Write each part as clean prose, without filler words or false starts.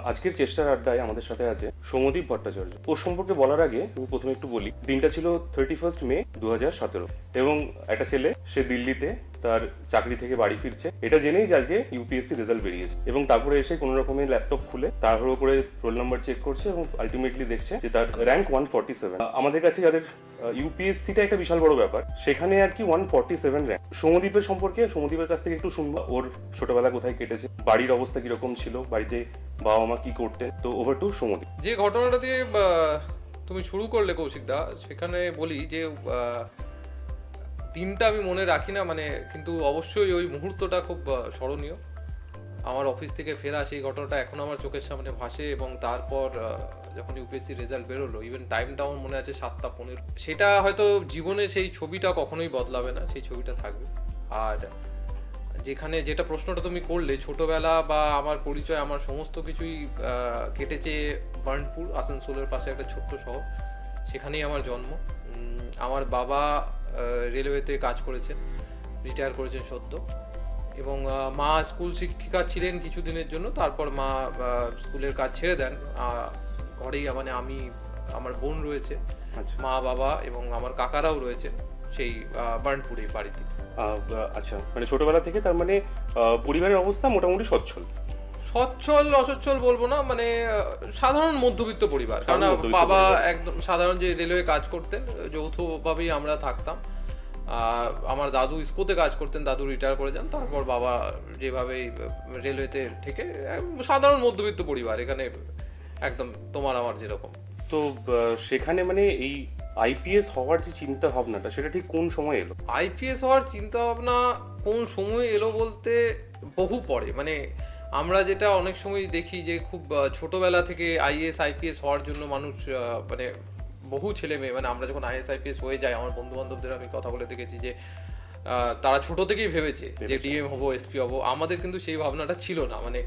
আজকের চেষ্টার আড্ডায় আমাদের সাথে আছে সৌম্যদীপ ভট্টাচার্য। ওর সম্পর্কে বলার আগে আমি প্রথমে একটু বলি, দিনটা ছিল 31 মে 2017 এবং একটা ছেলে সে দিল্লিতে তার চাকরি থেকে বাড়ি ফিরছে এটা জেনেই যে আজকে ইউপিএসসি রেজাল্ট বেরিয়েছে, এবং তারপরে এসে কোনো রকমের ল্যাপটপ খুলে তাড়াহুড়ো করে রোল নাম্বার চেক করছে এবং আলটিমেটলি দেখছে যে তার র্যাঙ্ক 147। আমাদের কাছে যাদের ইউপিএসসিটা একটা বিশাল বড় ব্যাপার, সেখানে আর কি 147 র্যাঙ্ক। সৌম্যদীপের সম্পর্কে সৌম্যদীপের কাছ থেকে একটু শুনবো, ওর ছোটবেলা কোথায় কেটেছে, বাড়ির অবস্থা কিরকম ছিল, বাড়িতে বাবা মা কি করতেন। তো ওভার টু সৌম্যদীপ। যে ঘটনাটা দিয়ে তুমি শুরু করলে কৌশিক দা, সেখানে বলি যে দিনটা আমি মনে রাখি না, মানে কিন্তু অবশ্যই ওই মুহূর্তটা খুব স্মরণীয়। আমার অফিস থেকে ফেরা সেই ঘটনাটা এখন আমার চোখের সামনে ভাসে, এবং তারপর যখন ইউপিএসসি রেজাল্ট বেরোলো, ইভেন টাইমটা আমার মনে আছে 7:15। সেটা হয়তো জীবনে সেই ছবিটা কখনোই বদলাবে না, সেই ছবিটা থাকবে। আর যেখানে যেটা প্রশ্নটা তুমি করলে, ছোটবেলা বা আমার পরিচয়, আমার সমস্ত কিছুই কেটেছে বার্নপুর, আসানসোলের পাশে একটা ছোট্ট শহর, সেখানেই আমার জন্ম। আমার বাবা রেলওয়েতে কাজ করেছেন, রিটায়ার করেছেন সদ্য, এবং মা স্কুল শিক্ষিকা ছিলেন কিছুদিনের জন্য। তারপর মা স্কুলের কাজ ছেড়ে দেন, ঘরেই মানে আমি, আমার বোন রয়েছে, মা বাবা এবং আমার কাকারাও রয়েছে সেই বার্নপুরে বাড়িতে। আচ্ছা, মানে ছোটবেলা থেকে তার মানে পরিবারের অবস্থা মোটামুটি সচ্ছল অসচ্ছল বলবো না, মানে সাধারণ মধ্যবিত্ত পরিবার। কারণ বাবা একদম সাধারণ যে রেলওয়ে কাজ করতেন, যৌথভাবেই আমরা থাকতাম। আমার দাদু ইস্কোতে কাজ করতেন, দাদু রিটায়ার করে যান, তারপর বাবা যেভাবেই রেলওয়েতে থেকে, সাধারণ মধ্যবিত্ত পরিবার এখানে, একদম তোমার আমার যেরকম। তো সেখানে মানে এই আইপিএস হওয়ার যে চিন্তা ভাবনাটা, সেটা ঠিক কোন সময় এলো? আইপিএস হওয়ার চিন্তা ভাবনা কোন সময় এলো বলতে বহু পরে, মানে আমরা যেটা অনেক সময় দেখি যে খুব ছোটবেলা থেকে আইএস আইপিএস হওয়ার জন্য মানুষ, মানে বহু ছেলে মেয়ে, মানে আমরা যখন আইএস আইপিএস হয়ে যাই, আমার বন্ধু বান্ধবদের আমি কথা বলে দেখেছি যে তারা ছোট থেকেই ভেবেছে যে ডিএম হবো, এসপি হবো। আমাদের কিন্তু সেই ভাবনাটা ছিল না, মানে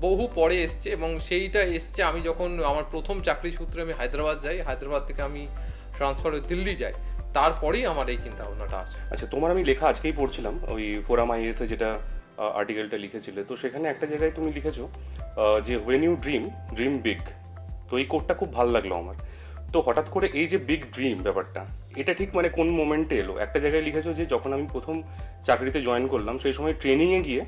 বহু পরে এসছে, এবং সেইটা এসছে আমি যখন আমার প্রথম চাকরি সূত্রে আমি হায়দ্রাবাদ যাই, হায়দ্রাবাদ থেকে আমি ট্রান্সফার হয়ে দিল্লি যাই, তারপরেই আমার এই চিন্তা ভাবনাটা আসে। আচ্ছা, তোমার আমি লেখা আজকেই পড়ছিলাম, ওই ফোরাম আইএস এ যেটা আর্টিকেলটা লিখেছিলে, তো সেখানে একটা জায়গায় তুমি লিখেছো যে when you dream dream big. তো এই কোটটা খুব ভালো লাগলো আমার। তো হঠাৎ করে এই যে বিগ ড্রিম ব্যাপারটা, এটা ঠিক মানে কোন মোমেন্টে এলো? একটা জায়গায় লিখেছো যে যখন আমি প্রথম চাকরিতে জয়েন করলাম, সেই সময় ট্রেনিংয়ে গিয়ে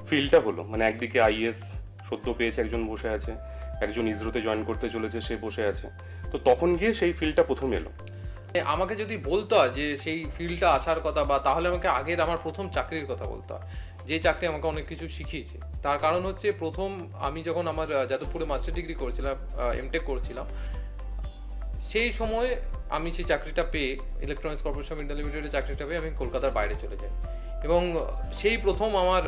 ফিলটা হলো, মানে একদিকে আইএস সদ্য পেয়েছে একজন বসে আছে, একজন ইসরোতে জয়েন করতে চলেছে সে বসে আছে, তো তখন গিয়ে সেই ফিলটা প্রথম এলো। আমাকে যদি বলতো যে সেই ফিল্ডটা আসার কথা, বা তাহলে আমাকে আগের আমার প্রথম চাকরির কথা বলতো, যে চাকরি আমাকে অনেক কিছু শিখিয়েছে। তার কারণ হচ্ছে, প্রথম আমি যখন আমার যাদবপুরে মাস্টার ডিগ্রি করছিলাম, এমটেক করছিলাম, সেই সময় আমি সেই চাকরিটা পেয়ে, ইলেকট্রনিক্স কর্পোরেশন অফ ইন্ডিয়া লিমিটেডের চাকরিটা পেয়ে আমি কলকাতার বাইরে চলে যাই, এবং সেই প্রথম আমার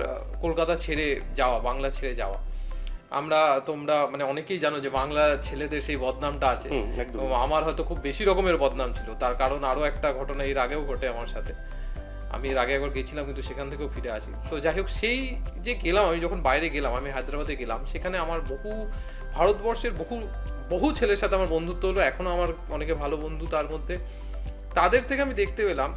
কলকাতা ছেড়ে যাওয়া, বাংলা ছেড়ে যাওয়া। তোমরা মানে অনেকেই জানো যে বাংলা ছেলেদের সেই বদনামটা আছে, আমার হয়তো খুব বেশি রকমের বদনাম ছিল। তার কারণ আরো একটা ঘটনা এর আগেও ঘটে আমার সাথে। আমি এর আগে একবার গেছিলাম, কিন্তু সেখান থেকেও ফিরে আসি। তো যাই হোক, সেই যে গেলাম, আমি যখন বাইরে গেলাম, আমি হায়দ্রাবাদে গেলাম, সেখানে আমার ভারতবর্ষের বহু ছেলের সাথে আমার বন্ধুত্ব হলো, এখনো আমার অনেকে ভালো বন্ধু তার মধ্যে। তাদের থেকে আমি দেখতে পেলাম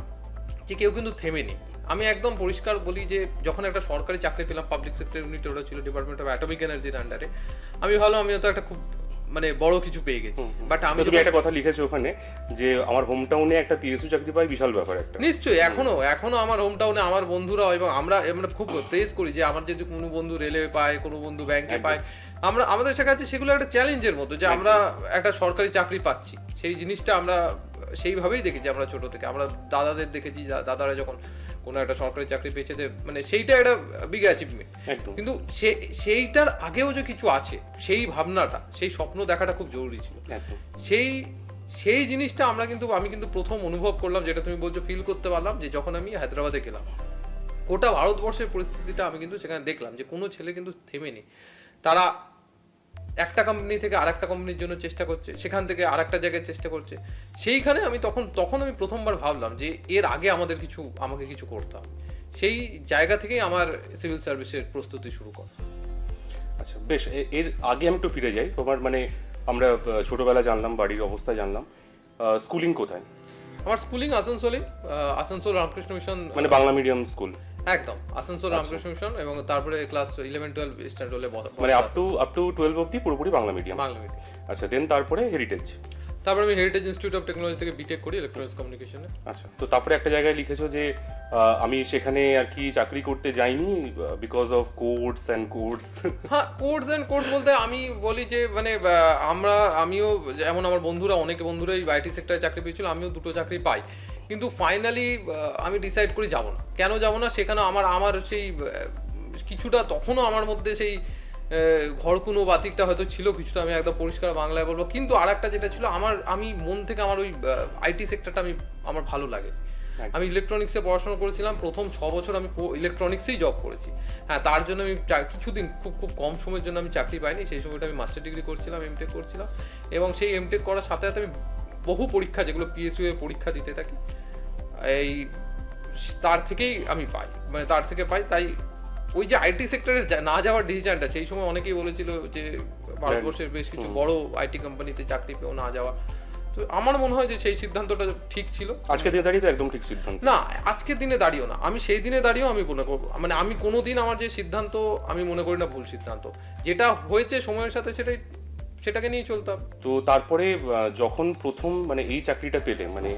যে কেউ কিন্তু থেমেনি। আমি একদম পরিষ্কার বলি যে যখন একটা সরকারি চাকরি পেলাম, পাবলিক সেক্টর ইউনিট, ওটা ছিল ডিপার্টমেন্ট অফ অ্যাটমিক এনার্জির আন্ডারে, আমি ভালো, আমি তো একটা খুব মানে বড় কিছু পেয়ে গেছি। বাট আমি, তুমি একটা কথা লিখেছো ওখানে যে আমার হোম টাউনে একটা পিএসইউ চাকরি পাই, বিশাল ব্যাপার একটা। নিশ্চয়ই এখনো আমার হোম টাউনে আমার বন্ধুরা, এবং আমরা খুব প্রেজ করি যে আমার যদি কোনো বন্ধু রেলওয়ে পায়, কোনো বন্ধু ব্যাংকে পায়, আমাদের কাছে সেগুলো একটা চ্যালেঞ্জের মতো, যে আমরা একটা সরকারি চাকরি পাচ্ছি। সেই জিনিসটা আমরা সেইভাবেই দেখেছি, আমরা ছোট থেকে আমরা দাদাদের দেখেছি, দাদারা যখন কোনো একটা সরকারি চাকরি পেয়েছে, মানে সেইটা একটা বিগ অ্যাচিভমেন্ট। কিন্তু সেইটার আগেও যে কিছু আছে, সেই ভাবনাটা, সেই স্বপ্ন দেখাটা খুব জরুরি ছিল। সেই জিনিসটা আমি কিন্তু প্রথম অনুভব করলাম, যেটা তুমি বলছো ফিল করতে পারলাম, যে যখন আমি হায়দ্রাবাদে গেলাম। গোটা ভারতবর্ষের পরিস্থিতিটা আমি কিন্তু সেখানে দেখলাম যে কোনো ছেলে কিন্তু থেমে নেই। তারা একটা কোম্পানি থেকে আরেকটা কোম্পানির জন্য চেষ্টা করছে, সেখান থেকে আরেকটা জায়গায় চেষ্টা করছে। সেইখানে আমি তখন আমি প্রথমবার ভাবলাম যে এর আগে আমাকে কিছু করতে হবে। সেই জায়গা থেকেই আমার সিভিল সার্ভিসের প্রস্তুতি শুরু করা। আচ্ছা, বেশ, এর আগে আমি একটু ফিরে যাই। তোমার মানে আমরা ছোটবেলা জানলাম, বাড়ির অবস্থা জানলাম, স্কুলিং কোথায়? আমার স্কুলিং আসানসোল রামকৃষ্ণ মিশন, মানে বাংলা মিডিয়াম স্কুল। একদম আসানসোল রামকৃষ্ণ মিশন, এবং তারপরে ক্লাস 11-12 ইস্টার্ন রোলে মানে আপ টু 12 অবধি পুরোপুরি বাংলা মিডিয়াম। বাংলা মিডিয়াম। আচ্ছা, দেন তারপরে হেরিটেজ। তারপরে আমি হেরিটেজ ইনস্টিটিউট অফ টেকনোলজি থেকে বিটেক করি ইলেকট্রনিক্স কমিউনিকেশনে। আচ্ছা, তো তারপরে একটা জায়গায় লিখেছো যে আমি সেখানে আর কি চাকরি করতে যাইনি because of course and course. হ্যাঁ, কোর্স অ্যান্ড কোর্স বলতে আমি বলি যে মানে আমিও যেমন আমার বন্ধুরা, অনেকে বন্ধুরাই আইটি সেক্টরে চাকরি পেয়েছিল, আমিও দুটো চাকরি পাই, কিন্তু ফাইনালি আমি ডিসাইড করি যাব না। কেন যাব না? সেখানে আমার সেই কিছুটা তখনও আমার মধ্যে সেই ঘরকুনো বাতিকটা হয়তো ছিল কিছুটা, আমি একদম পরিষ্কার বাংলায় বলবো। কিন্তু আর একটা যেটা ছিল, আমি মন থেকে আমার ওই আইটি সেক্টরটা আমার ভালো লাগে। আমি ইলেকট্রনিক্সে পড়াশোনা করেছিলাম, প্রথম 6 বছর আমি ইলেকট্রনিক্সেই জব করেছি। হ্যাঁ, তার জন্য আমি কিছুদিন খুব কম সময়ের জন্য আমি চাকরি পাইনি। সেই সময়টা আমি মাস্টার ডিগ্রি করছিলাম, এমটেক করছিলাম, এবং সেই এমটেক করার সাথে সাথে আমি বহু পরীক্ষা, যেগুলো পিএসইউ এর পরীক্ষা দিতে থাকি, এই তার থেকেই আমি পাই, মানে তার থেকে পাই। তাই ওই যে আইটি সেক্টরে না যাওয়ার ডিসিশনটা, সেই সময় অনেকেই বলেছিল যে ভারতবর্ষের বেশ কিছু বড় আইটি কোম্পানিতে চাকরি পেও না যাওয়া। তো আমার মনে হয় যে সেই সিদ্ধান্তটা ঠিক ছিল। আজকের দিনে দাঁড়িয়ে তো একদম ঠিক সিদ্ধান্ত না, আজকের দিনে দাঁড়িয়েও না, আমি সেই দিনে দাঁড়িয়েও আমি মনে করবো, মানে আমি কোনোদিন আমার যে সিদ্ধান্ত, আমি মনে করি না ভুল সিদ্ধান্ত। যেটা হয়েছে সময়ের সাথে সেটাকে নিয়ে চলতাম। তো তারপরে যখন প্রথম মানে এই চাকরিটা পেলে, মানে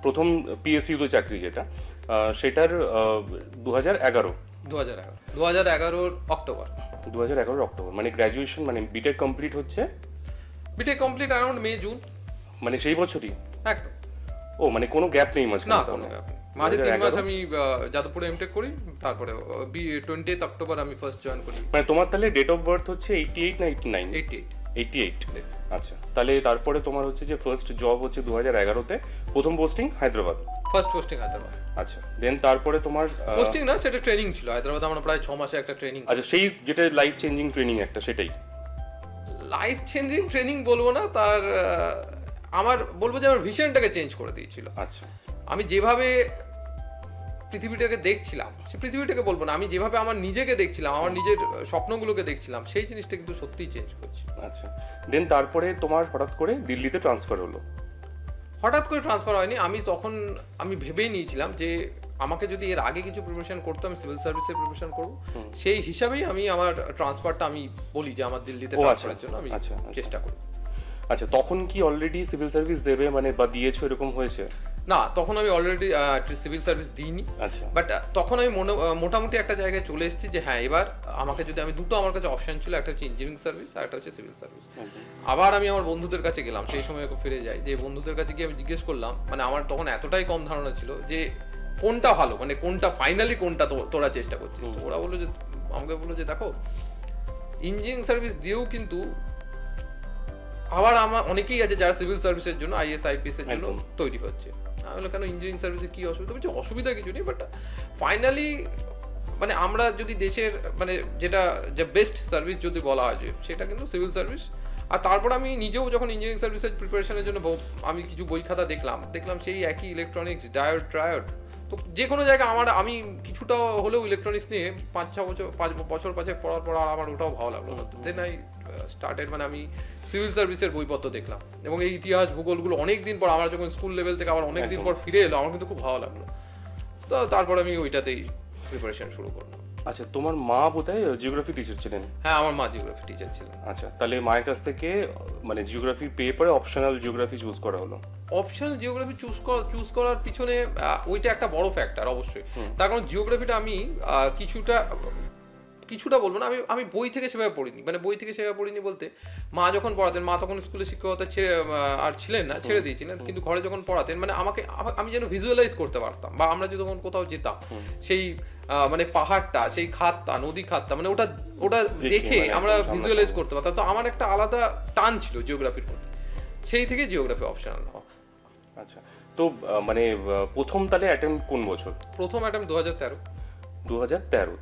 প্রথম পিএসইউ তো চাকরি যেটা, সেটার 2011 অক্টোবর, 2011 অক্টোবর, মানে গ্র্যাজুয়েশন, মানে বিটেক কমপ্লিট হচ্ছে, B Tech complete around May June, মানে সেই বছরই একদম। ও মানে কোনো গ্যাপ নেই না, মাঝখানে? কোনো গ্যাপ নেই। মাঝে 3 মাস আমি যাদবপুরে এমটেক করি, তারপরে 20th অক্টোবর আমি ফার্স্ট জয়েন করি। মানে তোমার তাহলে ডেট অফ বার্থ হচ্ছে 88 না 89? 88। আচ্ছা, তাহলে তারপরে তোমার হচ্ছে যে ফার্স্ট জব হচ্ছে 2011-তে, প্রথম posting Hyderabad. First posting Hyderabad. আচ্ছা, দেন তারপরে তোমার পোস্টিং না, সেটা ট্রেনিং ছিল হায়দ্রাবাদে, আমরা প্রায় 6 মাসে একটা ট্রেনিং। আচ্ছা, সেই যেটা লাইফ চেঞ্জিং ট্রেনিং একটা, সেটাই লাইফ চেঞ্জিং ট্রেনিং বলবো না, তার আমার বলবো যে আমার ভিশনটাকে চেঞ্জ করে দিয়েছিল। আচ্ছা, আমি যেভাবে পৃথিবীটাকে দেখছিলাম, সে পৃথিবীটাকে বলবো না, আমি যেভাবে আমার নিজেকে দেখছিলাম, আমার নিজের স্বপ্নগুলোকে দেখছিলাম, সেই জিনিসটা কিন্তু সত্যিই চেঞ্জ করছে। আচ্ছা, দেন তারপরে তোমার হঠাৎ করে দিল্লিতে ট্রান্সফার হলো? হঠাৎ করে ট্রান্সফার হয়নি, আমি ভেবেই নিয়েছিলাম যে আমাকে যদি এর আগে কিছু প্রিপারেশন করতে, আমি সিভিল সার্ভিসের প্রিপারেশন করবো, সেই হিসাবেই আমি আমার ট্রান্সফারটা আমি বলি যে আমার দিল্লিতে ট্রান্সফারের জন্য আমি চেষ্টা করি। আচ্ছা, তখন কি অলরেডি সিভিল সার্ভিস দেবে মানে বা দিয়েছো এরকম হয়েছে? না, তখন আমি অলরেডি সিভিল সার্ভিস দিইনি। আচ্ছা, বাট তখন আমি মোটামুটি একটা জায়গায় চলে এসেছি যে হ্যাঁ, এবার আমাকে যদি, আমি দুটো আমার কাছে অপশন ছিল, একটা হচ্ছে ইঞ্জিনিয়ারিং সার্ভিস আর একটা হচ্ছে সিভিল সার্ভিস। আবার আমি আমার বন্ধুদের কাছে গেলাম, সেই সময় ফিরে যাই, যে বন্ধুদের কাছে গিয়ে আমি জিজ্ঞেস করলাম, মানে আমার তখন এতটাই কম ধারণা ছিল যে কোনটা ভালো, মানে কোনটা ফাইনালি কোনটা তোরা চেষ্টা করছিস। তো ওরা বললো যে, আমাকে বললো যে দেখো, ইঞ্জিনিয়ারিং সার্ভিস দিয়েও কিন্তু আবার আমার অনেকেই আছে যারা সিভিল সার্ভিসের জন্য, আইএস আইপিএস এর জন্য তৈরি হচ্ছে। আমি বললাম কেন, ইঞ্জিনিয়ারিং সার্ভিসে কি অসুবিধা? বলছে অসুবিধা কিছু নেই, বাট ফাইনালি মানে আমরা যদি দেশের মানে যেটা যে বেস্ট সার্ভিস যদি বলা হয়, সেটা কিন্তু সিভিল সার্ভিস। আর তারপর আমি নিজেও যখন ইঞ্জিনিয়ারিং সার্ভিসের প্রিপারেশনের জন্য আমি কিছু বই খাতা দেখলাম সেই একই ইলেকট্রনিক্স, ডায়োড, ট্রায়োড। তো যে কোনো জায়গায় আমি কিছুটা হলেও ইলেকট্রনিক্স নিয়ে 5 বছর পড়ার পর আর আমার ওটাও ভালো লাগলো। দেন আই স্টার্টেড, মানে আমি সিভিল সার্ভিসের বইপত্র দেখলাম, এবং এই ইতিহাস ভূগোলগুলো অনেকদিন পর, আমার যখন স্কুল লেভেল থেকে আবার অনেকদিন পর ফিরে এলো, আমার কিন্তু খুব ভালো লাগলো। তো তারপর আমি ওইটাতেই প্রিপারেশন শুরু করলাম। আচ্ছা, তোমার মা বোধহয় জিওগ্রাফি টিচার ছিলেন? হ্যাঁ, আমার মা জিওগ্রাফি টিচার ছিলেন। আচ্ছা, তাহলে মায়ের কাছ থেকে মানে জিওগ্রাফি পেপারে অপশনাল জিওগ্রাফি চুজ করা হলো? অপশনাল জিওগ্রাফি চুজ করার পিছনে ওইটা একটা বড় ফ্যাক্টর অবশ্যই। তার কারণ জিওগ্রাফিটা আমি কিছুটা বলবো না, আমি বই থেকে সেভাবে পড়িনি। মানে বই থেকে সেভাবে পড়িনি বলতে, মা যখন পড়াতেন, মা তখন স্কুলে শিক্ষকতা আর ছিলেন না, ছেড়ে দিয়েছিলেন, কিন্তু ঘরে যখন পড়াতেন, মানে আমি যেন ভিজুয়ালাইজ করতে পারতাম, বা আমরা যখন কোথাও যেতাম, সেই মানে পাহাড়টা, সেই খাতটা, নদী খাতটা, মানে ওটা দেখে আমরা ভিজুয়ালাইজ করতে পারতাম। তো আমার একটা আলাদা টান ছিল জিওগ্রাফির প্রতি, সেই থেকে জিওগ্রাফি অপশনাল হওয়া। আচ্ছা, তো মানে প্রথম তাহলে অ্যাটেম্প কোন বছর? প্রথম অ্যাটেম্প 2013।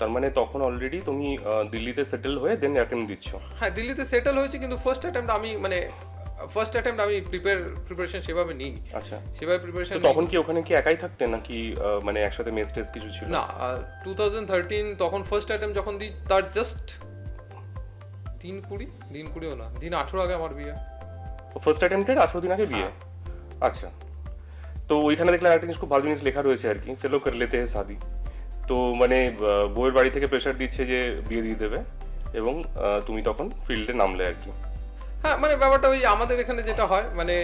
তার মানে তখন অলরেডি তুমি দিল্লিতে সেটেল হয়ে দেন অ্যাটেম্প দিচ্ছ? হ্যাঁ, দিল্লিতে সেটেল হয়েছে, কিন্তু ফার্স্ট অ্যাটেম্প আমি প্রিপারেশন সেভাবে নিই। আচ্ছা, সেভাবে প্রিপারেশন। তখন কি ওখানে কি একাই থাকতেন নাকি মানে একসাথে মেস টেস্ট কিছু ছিল? না, 2013 তখন ফার্স্ট অ্যাটেম্প যখন দিই, তার জাস্ট দিন 20ও না, দিন 18 আগে আমার বিয়ে। ফার্স্ট অ্যাটেম্পটের 18 দিন আগে বিয়ে? আচ্ছা, তো ওইখানে দেখলাম একটা জিনিস, খুব ভালো জিনিস লেখা রয়েছে আর কি, চলো কর লেতে হ্যায় শাদি। তো মানে বউয়ের বাড়ি থেকে প্রেশার দিচ্ছে যে বিয়ে দিয়ে দেবে, এবং তুমি তখন ফিল্ডে নামলে আর কি। হ্যাঁ মানে ব্যাপারটা ওই আমাদের এখানে যেটা হয় মানে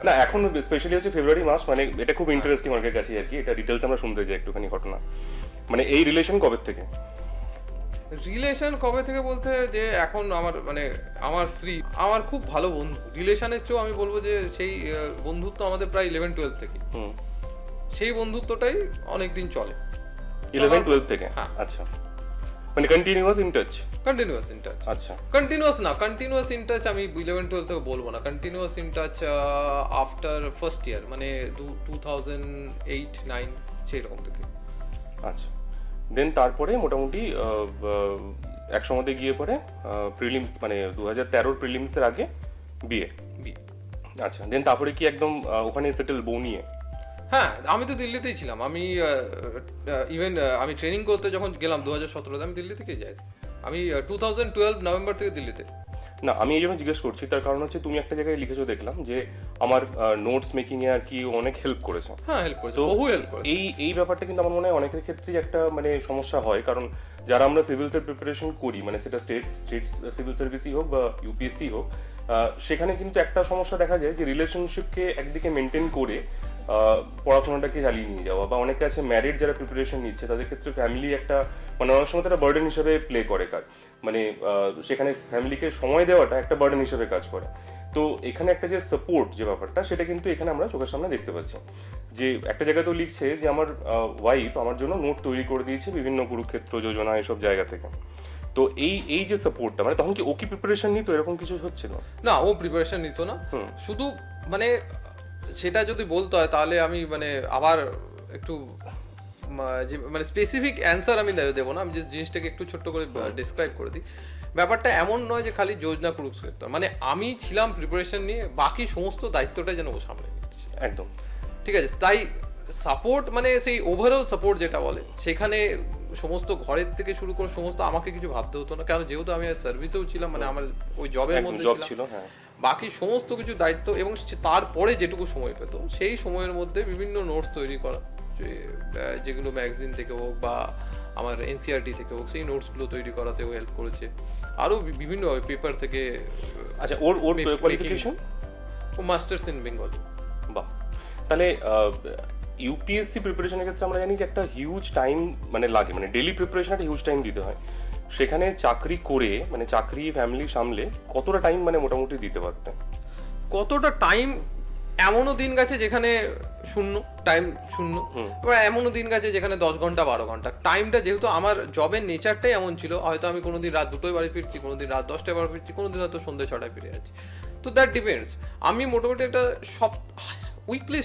না এখন স্পেশালি হচ্ছে ফেব্রুয়ারি মাস, মানে এটা খুব ইন্টারেস্টিং অনেকের কাছে আর কি, এটা ডিটেলস আমরা শুনতে চাই একটুখানি ঘটনা। মানে এই রিলেশন কবে থেকে? রিলেশন কবে থেকে বলতে যে এখন আমার মানে আমার স্ত্রী আমার খুব ভালো বন্ধু, রিলেশনের চেয়েও আমি বলবো যে সেই বন্ধুত্ব আমাদের প্রায় 11-12 থেকে। সেই বন্ধুত্বটাই অনেকদিন চলে 11-12 থেকে? হ্যাঁ। আচ্ছা, মানে continuous in touch? Continuous in touch. আচ্ছা, কন্টিনিউয়াস ইন টাচ আমি 11-12 থেকে বলবো না, continuous in touch after first year মানে 2008-9 সেই রকম থেকে। আচ্ছা, দেন তারপরে মোটামুটি একসঙ্গে গিয়ে পরে প্রিলিমস মানে 2013 প্রিলিমসের আগে বিয়ে। বিয়ে। আচ্ছা, দেন তারপরে কি একদম ওখানে সেটেল বউ নিয়ে? হ্যাঁ আমি তো দিল্লিতেই ছিলাম, আমি ইভেন আমি ট্রেনিং করতে যখন গেলাম 2017-তে আমি দিল্লি থেকে যাই, আমি 2012 নভেম্বর থেকে দিল্লিতে। না আমি এই জন্য জিজ্ঞেস করছি, তার কারণ হচ্ছে তুমি একটা জায়গায় লিখেছো দেখলাম যে আমার নোটস মেকিং এ আর কি অনেক হেল্প করেছে। হ্যাঁ হেল্প করেছে, বহু হেল্প করেছে। এই ব্যাপারটা কিন্তু আমার মনে হয় অনেকের ক্ষেত্রেই একটা মানে সমস্যা হয়, কারণ যারা আমরা সিভিলসের প্রিপারেশন করি, মানে সেটা স্টেট সিভিল সার্ভিসই হোক বা ইউপিএসসি হোক, সেখানে কিন্তু একটা সমস্যা দেখা যায় যে রিলেশনশিপকে একদিকে মেনটেন করে পড়াশোনাটাকে চালিয়ে নিয়ে যাওয়া, বা অনেকে আছে ম্যারিড যারা প্রিপারেশন নিচ্ছে তাদের ক্ষেত্রে ফ্যামিলি একটা মানে অনেক সময় তারা বার্ডেন হিসেবে প্লে করে কাজ, মানে সেখানে ফ্যামিলিকে সময় দেওয়াটা একটা বার্ডেন হিসেবে কাজ করে। তো এখানে একটা যে সাপোর্ট যে ব্যাপারটা সেটা কিন্তু এখানে আমরা চোখের সামনে দেখতে পাচ্ছি, যে একটা জায়গায় তো লিখছে যে আমার ওয়াইফ আমার জন্য নোট তৈরি করে দিয়েছে বিভিন্ন কুরুক্ষেত্র যোজনা এসব জায়গা থেকে। তো এই যে সাপোর্টটা, মানে তখন কি ও কি প্রিপারেশন নিত, এরকম কিছু হচ্ছিল? না ও প্রিপারেশন নিত না, শুধু মানে সেটা যদি বলতে হয় তাহলে আমি মানে আবার একটু মানে স্পেসিফিক অ্যান্সার আমি দেবো না, আমি যে জিনিসটাকে একটু ছোট্ট করে ডিসক্রাইব করে দিই। ব্যাপারটা এমন নয় যে খালি যোজনা কুরুক্ষেত্র, মানে আমি ছিলাম প্রিপারেশন নিয়ে, বাকি সমস্ত দায়িত্বটা যেন ও সামনে নিচ্ছে। একদম ঠিক আছে, তাই সাপোর্ট মানে সেই ওভারঅল সাপোর্ট যেটা বলে, সেখানে সমস্ত ঘরের থেকে শুরু করে সমস্ত আমাকে কিছু ভাবতে হতো না, কারণ যেহেতু আমি সার্ভিসেও ছিলাম, মানে আমার ওই জবের মধ্যে ছিল, হ্যাঁ বাকি সমস্ত কিছু দায়িত্ব, এবং তারপরে যেটুকু সময় পেত সেই সময়ের মধ্যে বিভিন্ন নোটস তৈরি করা, যেগুলো ম্যাগাজিন থেকে হোক বা আমার এনসিআরটি থেকে হোক, সেই নোটসগুলো তৈরি করাতেও হেল্প করেছে, আরও বিভিন্ন পেপার থেকে। আচ্ছা, ওর কোয়ালিফিকেশন? ও মাস্টার্স ইন বেঙ্গলি। বাহ, তাহলে ইউপিএসসি প্রিপারেশনের ক্ষেত্রে আমরা জানি যে একটা হিউজ টাইম মানে লাগে, মানে ডেইলি প্রিপারেশন একটা হিউজ টাইম দিতে হয়। সেখানে চাকরি করে মানে চাকরি ফ্যামিলি সামলে কতটা টাইম মানে মোটামুটি দিতে পারতেন? কতটা টাইম, এমনও দিন গেছে যেখানে টাইম শূন্য, এবার এমনও দিন গেছে যেখানে 10 ঘন্টা 12 ঘন্টা টাইমটা, যেহেতু আমার জবের নেচারটাই এমন ছিল, হয়তো আমি কোনোদিন রাত 2টোয় বাড়ি ফিরছি, কোনোদিন রাত 10টায় বাড়ি ফিরছি, কোনোদিন হয়তো সন্ধ্যে 6টায় ফিরে যাচ্ছি। তো দ্যাট ডিপেন্ডস। আমি মোটামুটি একটা উইকলি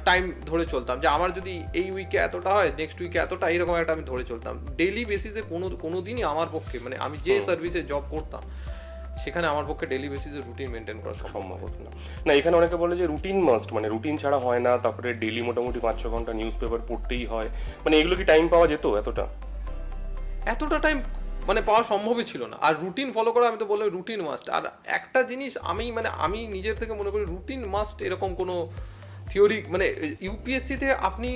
টাইম ধরে চলতাম, যে আমার যদি এই উইকে এতটা হয়, নেক্সট উইকে এতটা, এইরকম একটা আমি ধরে চলতাম। ডেইলি বেসিসে কোনো দিনই আমার পক্ষে, মানে আমি যে সার্ভিসে জব করতাম সেখানে আমার পক্ষে ডেইলি বেসিসে রুটিন মেনটেন করা সম্ভব হতো না। না এখানে অনেকে বলে যে রুটিন মাস্ট, মানে রুটিন ছাড়া হয় না, তারপরে ডেইলি মোটামুটি 5-6 ঘন্টা নিউজ পেপার পড়তেই হয়, মানে এগুলো কি টাইম পাওয়া যেত এতটা টাইম মানে পাওয়া সম্ভবই ছিল না। আর রুটিন ফলো করা, আমি তো বললাম রুটিন মাস্ট। আর একটা জিনিস আমি নিজের থেকে মনে করি রুটিন মাস্ট, এরকম কোনো থিওরি মানে ইউপিএসসিতে আপনি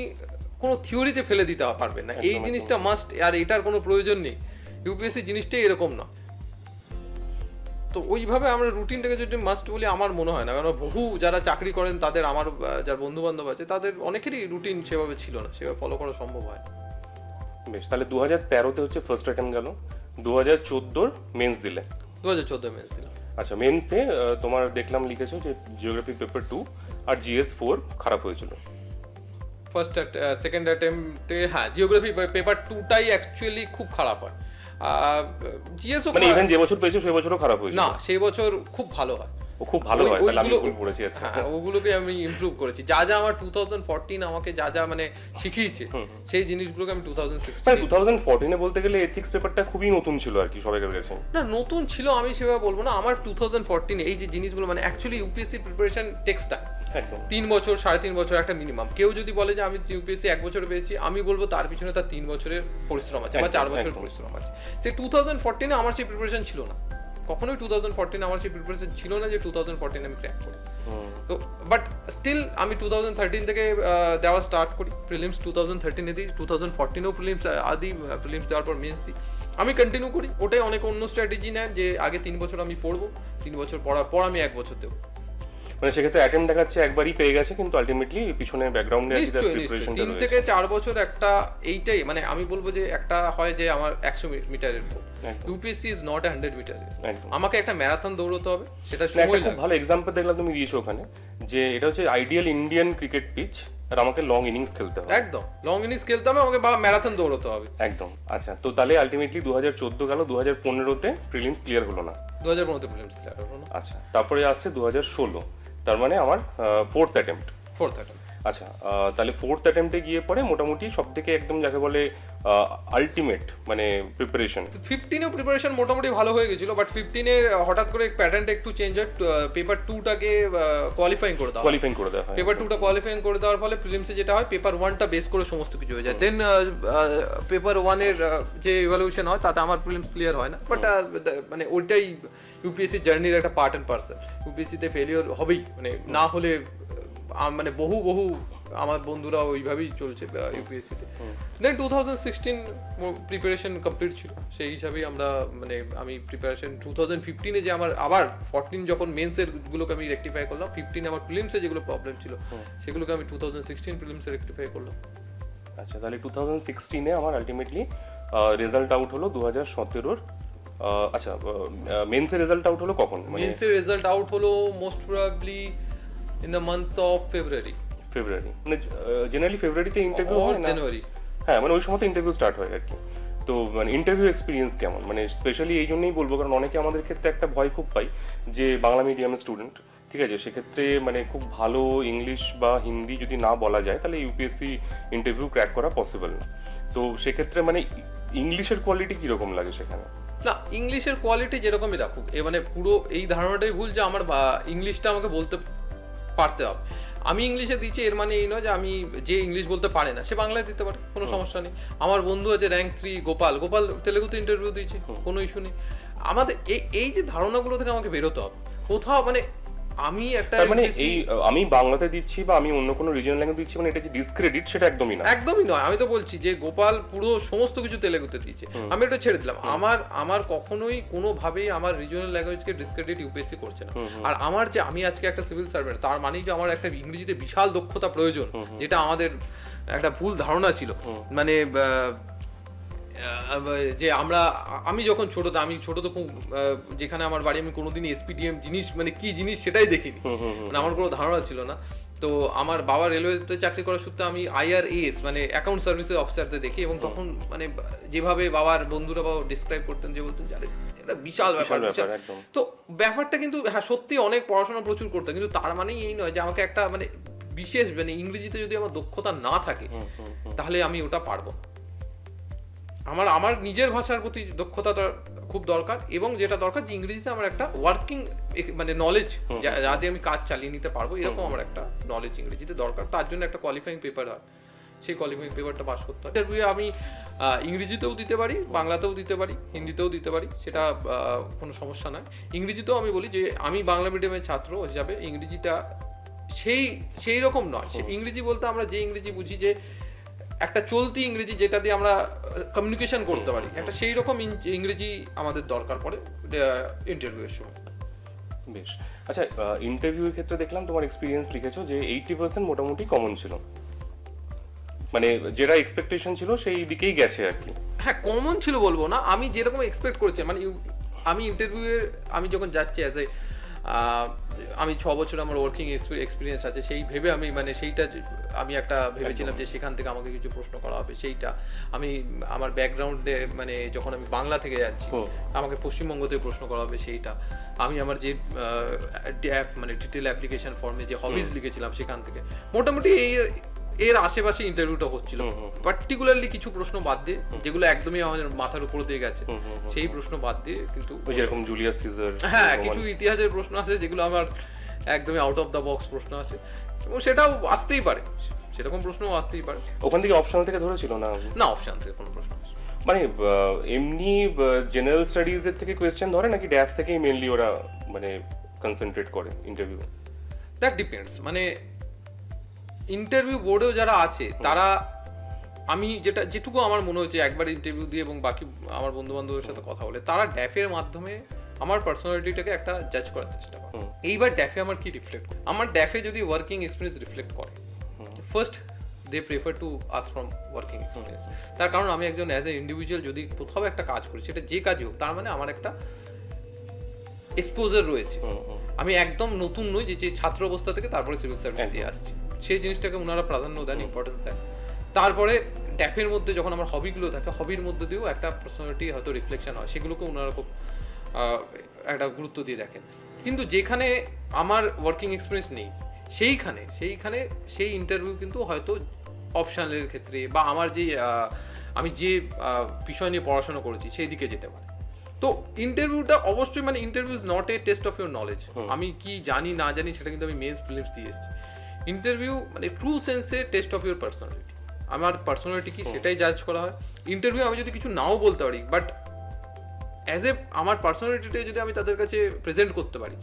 কোনো থিওরিতে ফেলে দিতে পারবেন না, এই জিনিসটা মাস্ট, আর এটার কোনো প্রয়োজন নেই, ইউপিএসসি জিনিসটাই এরকম না। তো ওইভাবে আমরা রুটিনটাকে যদি মাস্ট বলি, আমার মনে হয় না, কারণ বহু যারা চাকরি করেন তাদের, আমার যার বন্ধু বান্ধব আছে তাদের অনেকেরই রুটিন সেভাবে ছিল না, সেভাবে ফলো করা সম্ভব হয়। বেশ, তাহলে 2013-তে হচ্ছে ফার্স্ট অ্যাটেম্প গেল, 2014 মেন্স দিলে? 2014 মেন্স দিলাম। আচ্ছা, মেন্সে তোমার দেখলাম লিখেছো যে জিওগ্রাফি পেপার 2 আর জিএস 4 খারাপ হয়েছিল। ফার্স্ট সেকেন্ড অ্যাটেম্পটে হ্যাঁ, জিওগ্রাফি পেপার 2টাই অ্যাকচুয়ালি খুব খারাপ হয়। জিএসও মানে ইভেন যে বছর পেয়েছো সেই বছরও খারাপ হয়েছে? না, সেই বছর খুব ভালো হয়। ও খুব ভালো হয়, তাহলে আমি ভুল পড়েছি। আচ্ছা, হ্যাঁ, ওগুলোকে আমি ইমপ্রুভ করেছি, যা আমার 2014 আমাকে যা মানে শিখিয়েছে, সেই জিনিসগুলোকে আমি 2014 বলতে গেলে এথিক্স পেপারটা খুবই নতুন ছিল আর কি সবাই কাছে। না নতুন ছিল আমি সেভাবে বলবো না, আমার 2014 এই যে জিনিসগুলো, মানে অ্যাকচুয়ালি ইউপিএসসি প্রিপারেশন টেক্সটা 3 বছর 3.5 বছর একটা মিনিমাম। কেউ যদি বলে যে আমি ইউপিএসসি 1 বছর পেয়েছি, আমি বলবো তার পিছনে তার 3 বছরের পরিশ্রম আছে বা 4 বছরের পরিশ্রম আছে। সেই 2014 আমার সেই প্রিপারেশন ছিল না, কখনোই 2014 আমার সেই প্রিপারেশন ছিল না যে 2014 আমি ক্র্যাক করি। তো বাট স্টিল আমি 2013 থেকে দেওয়া স্টার্ট করি প্রিলিমস, 2013 দিই, 2014 প্রিলিমস আদি, প্রিলিমস দেওয়ার পর মেন্স দিই। আমি কন্টিনিউ করি, ওটাই অনেক অন্য স্ট্র্যাটেজি নেন যে আগে 3 বছর আমি পড়বো, 3 বছর পড়ার পর আমি 1 বছর দেবো। মানে সেক্ষেত্রে অ্যাটেম্প দেখাচ্ছে একবারই পেয়ে গেছে, কিন্তু আলটিমেটলি পিছনে ব্যাকগ্রাউন্ডে আছে তার নিশ্চয়ই প্রিপারেশনটা 3 থেকে 4 বছর একটা এইটাই, মানে আমি বলবো যে একটা হয় যে আমার 100 মিটারের দৌড়, ইউপিএসসি ইজ নট 100 মিটার, আমাকে একটা ম্যারাথন দৌড়তে হবে, সেটা সময় একটা খুব লাগবে। ভালো এক্সাম্পল দেখলাম তুমি দিয়েছো ওখানে, যে এটা হচ্ছে আইডিয়াল ইন্ডিয়ান ক্রিকেট পিচ, আর আমাকে লং ইনিংস খেলতে হবে। একদম লং ইনিংস খেলতে হবে আমাকে, বা ম্যারাথন দৌড়তে হবে। একদম। আচ্ছা, তো তাহলে আলটিমেটলি 2014 গেল, 2015-তে প্রিলিমস ক্লিয়ার হলো না। 2015 প্রিলিমস ক্লিয়ার হলো না। আচ্ছা, তারপরে আসছে 2016, তার মানে আমার ফোর্থ অ্যাটেম্প্ট। Fourth attempt. আচ্ছা, তাহলে ফোর্থ অ্যাটেম্পটে গিয়ে পরে মোটামুটি সব থেকে একদম যাকে বলে আলটিমেট মানে প্রিপারেশন। 15 প্রিপারেশন মোটামুটি ভালো হয়ে গেছিল, বাট 15 হঠাৎ করে প্যাটার্নটা একটু চেঞ্জ হয়, পেপার 2টাকে কোয়ালিফাইং করে দেওয়া, কোয়ালিফাইং করে দেওয়া হয়। পেপার 2টা কোয়ালিফাইং করে দেওয়ার ফলে প্রিলিমসে যেটা হয় পেপার 1টা বেস করে সমস্ত কিছু হয়ে যায়, দেন পেপার 1 এর যে ইভ্যালুয়েশন হয় তাতে আমার প্রিলিমস ক্লিয়ার হয় না, বাট মানে ওইটাই ইউপিএসসি জার্নির একটা পার্ট এন্ড পার্সেল। ইউপিএসসিতে ফেলিওর হবেই, মানে না হলে মানে বহু আমার বন্ধুরা ওইভাবেই চলছে ইউপিএসসিতে। দেন 2016 প্রিপারেশন কমপ্লিট ছিল, সেই হিসাবেই আমরা মানে আমি প্রিপারেশন 2015-এ যে আমার আবার 14 যখন মেন্সের গুলোকে আমি রেকটিফাই করলাম, 15 আমার প্রিলিমসে যেগুলো প্রবলেম ছিল সেগুলোকে আমি 2016 প্রিলিমসে রেকটিফাই করলাম। আচ্ছা, তাহলে 2016-এ আমার আলটিমেটলি রেজাল্ট আউট হলো 2017-র। আচ্ছা, মেন্সের রেজাল্ট আউট হলো কখন? মানে মেন্সের রেজাল্ট আউট হলো most probably in the month of February. মানে জেনারেলি ফেব্রুয়ারিতে ইন্টারভিউ হয় না? জানুয়ারি। হ্যাঁ, মানে ওই সময় তো ইন্টারভিউ স্টার্ট হয় আর কি। তো মানে ইন্টারভিউ এক্সপিরিয়েন্স কেমন? মানে স্পেশালি এই জন্যই বলবো কারণ অনেকে আমাদের ক্ষেত্রে একটা ভয় খুব পাই যে বাংলা মিডিয়ামের স্টুডেন্ট, ঠিক আছে, সেক্ষেত্রে মানে খুব ভালো ইংলিশ বা হিন্দি যদি না বলা যায় তাহলে ইউপিএসসি ইন্টারভিউ ক্র্যাক করা পসিবল না। তো সেক্ষেত্রে মানে ইংলিশের কোয়ালিটি কীরকম লাগে সেখানে? না, ইংলিশের কোয়ালিটি যেরকমই রাখুক, মানে পুরো এই ধারণাটাই ভুল যে আমার ইংলিশটা আমাকে বলতে পারতে হবে। আমি ইংলিশে দিচ্ছি এর মানে এই নয় যে আমি যে ইংলিশ বলতে পারে না সে বাংলায় দিতে পারে, কোনো সমস্যা নেই। আমার বন্ধু আছে র্যাঙ্ক 3 গোপাল তেলেগুতে ইন্টারভিউ দিয়েছে, কোনো ইস্যু নেই। আমাদের এই যে ধারণাগুলো থেকে আমাকে বেরোতে হবে কোথাও, মানে আমি একটা মানে এই আমি বাংলাতে দিচ্ছি বা আমি অন্য কোনো রিজিয়নাল ল্যাঙ্গুয়েজ দিচ্ছি মানে এটা যে ডিসক্রেডিট সেটা একদমই না, একদমই নয়। আমি তো বলছি যে গোপাল পুরো সমস্ত কিছু তেলেগুতে দিয়েছে, আমি এটা ছেড়ে দিলাম। আমার কখনোই কোনোভাবেই আমার রিজিয়নাল ল্যাঙ্গুয়েজকে ডিসক্রেডিট ইউপিএসসি করছে না। আর আমার যে আমি আজকে একটা সিভিল সার্ভেন্ট, তার মানেই যে আমার একটা ইংরেজিতে বিশাল দক্ষতা প্রয়োজন, যেটা আমাদের একটা ভুল ধারণা ছিল। মানে যে আমি যখন আমি ছোট তো খুব, যেখানে আমার বাড়ি আমি কোনোদিনই এসপিডিএম জিনিস মানে কি জিনিস সেটাই দেখিনি, মানে আমার কোনো ধারণা ছিল না। তো আমার বাবা রেলওয়েতে চাকরি করার সূত্রে আমি আইআরএস মানে অ্যাকাউন্ট সার্ভিসেস অফিসারদের দেখি, এবং তখন মানে যেভাবে বাবার বন্ধুরা বাবা ডিসক্রাইব করতেন যে বলতেন যে এটা বিশাল ব্যাপার। তো ব্যাপারটা কিন্তু হ্যাঁ সত্যি অনেক পড়াশোনা প্রচুর করতে, কিন্তু তার মানেই এই নয় যে আমাকে একটা মানে বিশেষ মানে ইংরেজিতে যদি আমার দক্ষতা না থাকে তাহলে আমি ওটা পারবো। আমার নিজের ভাষার প্রতি দক্ষতাটা খুব দরকার, এবং যেটা দরকার যে ইংরেজিতে আমার একটা ওয়ার্কিং মানে নলেজ, যাতে আমি কাজ চালিয়ে নিতে পারবো, এরকম আমার একটা নলেজ ইংরেজিতে দরকার। তার জন্য একটা কোয়ালিফাইং পেপার হয়, সেই কোয়ালিফাইং পেপারটা পাস করতে হয়। ইন্টারভিউ আমি ইংরেজিতেও দিতে পারি, বাংলাতেও দিতে পারি, হিন্দিতেও দিতে পারি, সেটা কোনো সমস্যা নয়। ইংরেজিতেও আমি বলি যে আমি বাংলা মিডিয়ামের ছাত্র হিসাবে ইংরেজিটা সেই রকম নয়। ইংরেজি বলতে আমরা যে ইংরেজি বুঝি যে একটা চলতি ইংরেজি, যেটা দিয়ে আমরা কমিউনিকেশন করতে পারি, একটা সেই রকম ইংরেজি আমাদের দরকার পড়ে ইন্টারভিউয়ের সময়। বেশ। আচ্ছা, ইন্টারভিউর ক্ষেত্রে দেখলাম তোমার এক্সপিরিয়েন্স লিখেছো যে 80% মোটামুটি কমন ছিল, মানে যেটা এক্সপেকটেশন ছিল সেই দিকেই গেছে আর কি। হ্যাঁ, কমন ছিল বলবো না, আমি যেরকম এক্সপেক্ট করেছি, মানে আমি ইন্টারভিউয়ে আমি যখন যাচ্ছি অ্যাজ এ আমি 6 বছর আমার ওয়ার্কিং এক্সপিরিয়েন্স আছে, সেই ভেবে আমি মানে সেইটা আমি একটা ভেবেছিলাম যে সেখান থেকে আমাকে কিছু প্রশ্ন করা হবে। সেইটা আমি আমার ব্যাকগ্রাউন্ডে মানে যখন আমি বাংলা থেকে যাচ্ছি আমাকে পশ্চিমবঙ্গ থেকে প্রশ্ন করা হবে, সেইটা আমি আমার যে মানে ডিটেল অ্যাপ্লিকেশন ফর্মে যে হবিজ লিখেছিলাম সেখান থেকে মোটামুটি এর আশেপাশে ইন্টারভিউটা হচ্ছিল। পার্টিকুলারলি কিছু প্রশ্ন বাদ দিয়ে যেগুলো একদমই আমাদের মাথার উপর দিয়ে গেছে, সেই প্রশ্ন বাদ দিয়ে কিন্তু যেরকম জুলিয়াস সিজার, হ্যাঁ কিছু ইতিহাসের প্রশ্ন আছে যেগুলো আমার একদমই আউট অফ দ্য বক্স প্রশ্ন আছে, এবং সেটাও আসতেই পারে, সেরকম প্রশ্নও আসতেই পারে। ওখান থেকে অপশনাল থেকে ধরেছিল না? না, অপশন থেকে কোনো প্রশ্ন মানে এমনি জেনারেল স্টাডিজ এর থেকে কোয়েশ্চেন ধরে নাকি ড্যাফ থেকেই মেইনলি ওরা মানে কনসেন্ট্রেট করে ইন্টারভিউ? দ্যাট ডিপেন্ডস, মানে ইন্টারভিউ বোর্ডেও যারা আছে তারা, আমি যেটুকু আমার মনে হচ্ছে একবার ইন্টারভিউ দিয়ে এবং বাকি আমার বন্ধু বান্ধবের সাথে কথা বলে, তারা ড্যাফের মাধ্যমে আমার পার্সোনালিটিটাকে একটা জাজ করার চেষ্টা করে। এইবার ড্যাফে আমার কি রিফ্লেক্ট করে, আমার ড্যাফে যদি ওয়ার্কিং এক্সপিরিয়েন্স রিফ্লেক্ট করে, first they prefer to ask from working experience. তার কারণ আমি একজন অ্যাজ এ ইন্ডিভিজুয়াল যদি কোথাও একটা কাজ করি, সেটা যে কাজই হোক, তার মানে আমার একটা এক্সপোজার রয়েছে। আমি একদম নতুন নই যে ছাত্র অবস্থা থেকে তারপরে সিভিল সার্ভিস দিয়ে আসছি, সেই জিনিসটাকে ওনারা প্রাধান্য দেন, ইম্পর্টেন্স দেন। তারপরে ড্যাফের মধ্যে যখন আমার হবিগুলো থাকে, হবির মধ্যে দিয়েও একটা পার্সোনালিটি হয়তো রিফ্লেকশন হয়, সেগুলোকে ওনারা খুব একটা গুরুত্ব দিয়ে দেখেন। কিন্তু যেখানে আমার ওয়ার্কিং এক্সপিরিয়েন্স নেই, সেইখানে সেই ইন্টারভিউ কিন্তু হয়তো অপশনালের ক্ষেত্রে বা আমার যে আমি যে বিষয় নিয়ে পড়াশোনা করেছি সেই দিকে যেতে পারে। তো ইন্টারভিউটা অবশ্যই, মানে interview is not a test of your knowledge, আমি কি জানি না জানি সেটা কিন্তু আমি মেন্স প্রিলিমস দিয়ে এসেছি। ইন্টারভিউ মানে ট্রু সেন্সে টেস্ট অফ ইউর পার্সোনালিটি, আমার পার্সোনালিটি কি সেটাই জাজ করা হয়। ইন্টারভিউ আমি যদি কিছু নাও বলতে পারি, বাট অ্যাজ এ আমার পার্সোনালিটিটা যদি আমি তাদের কাছে প্রেজেন্ট করতে পারি,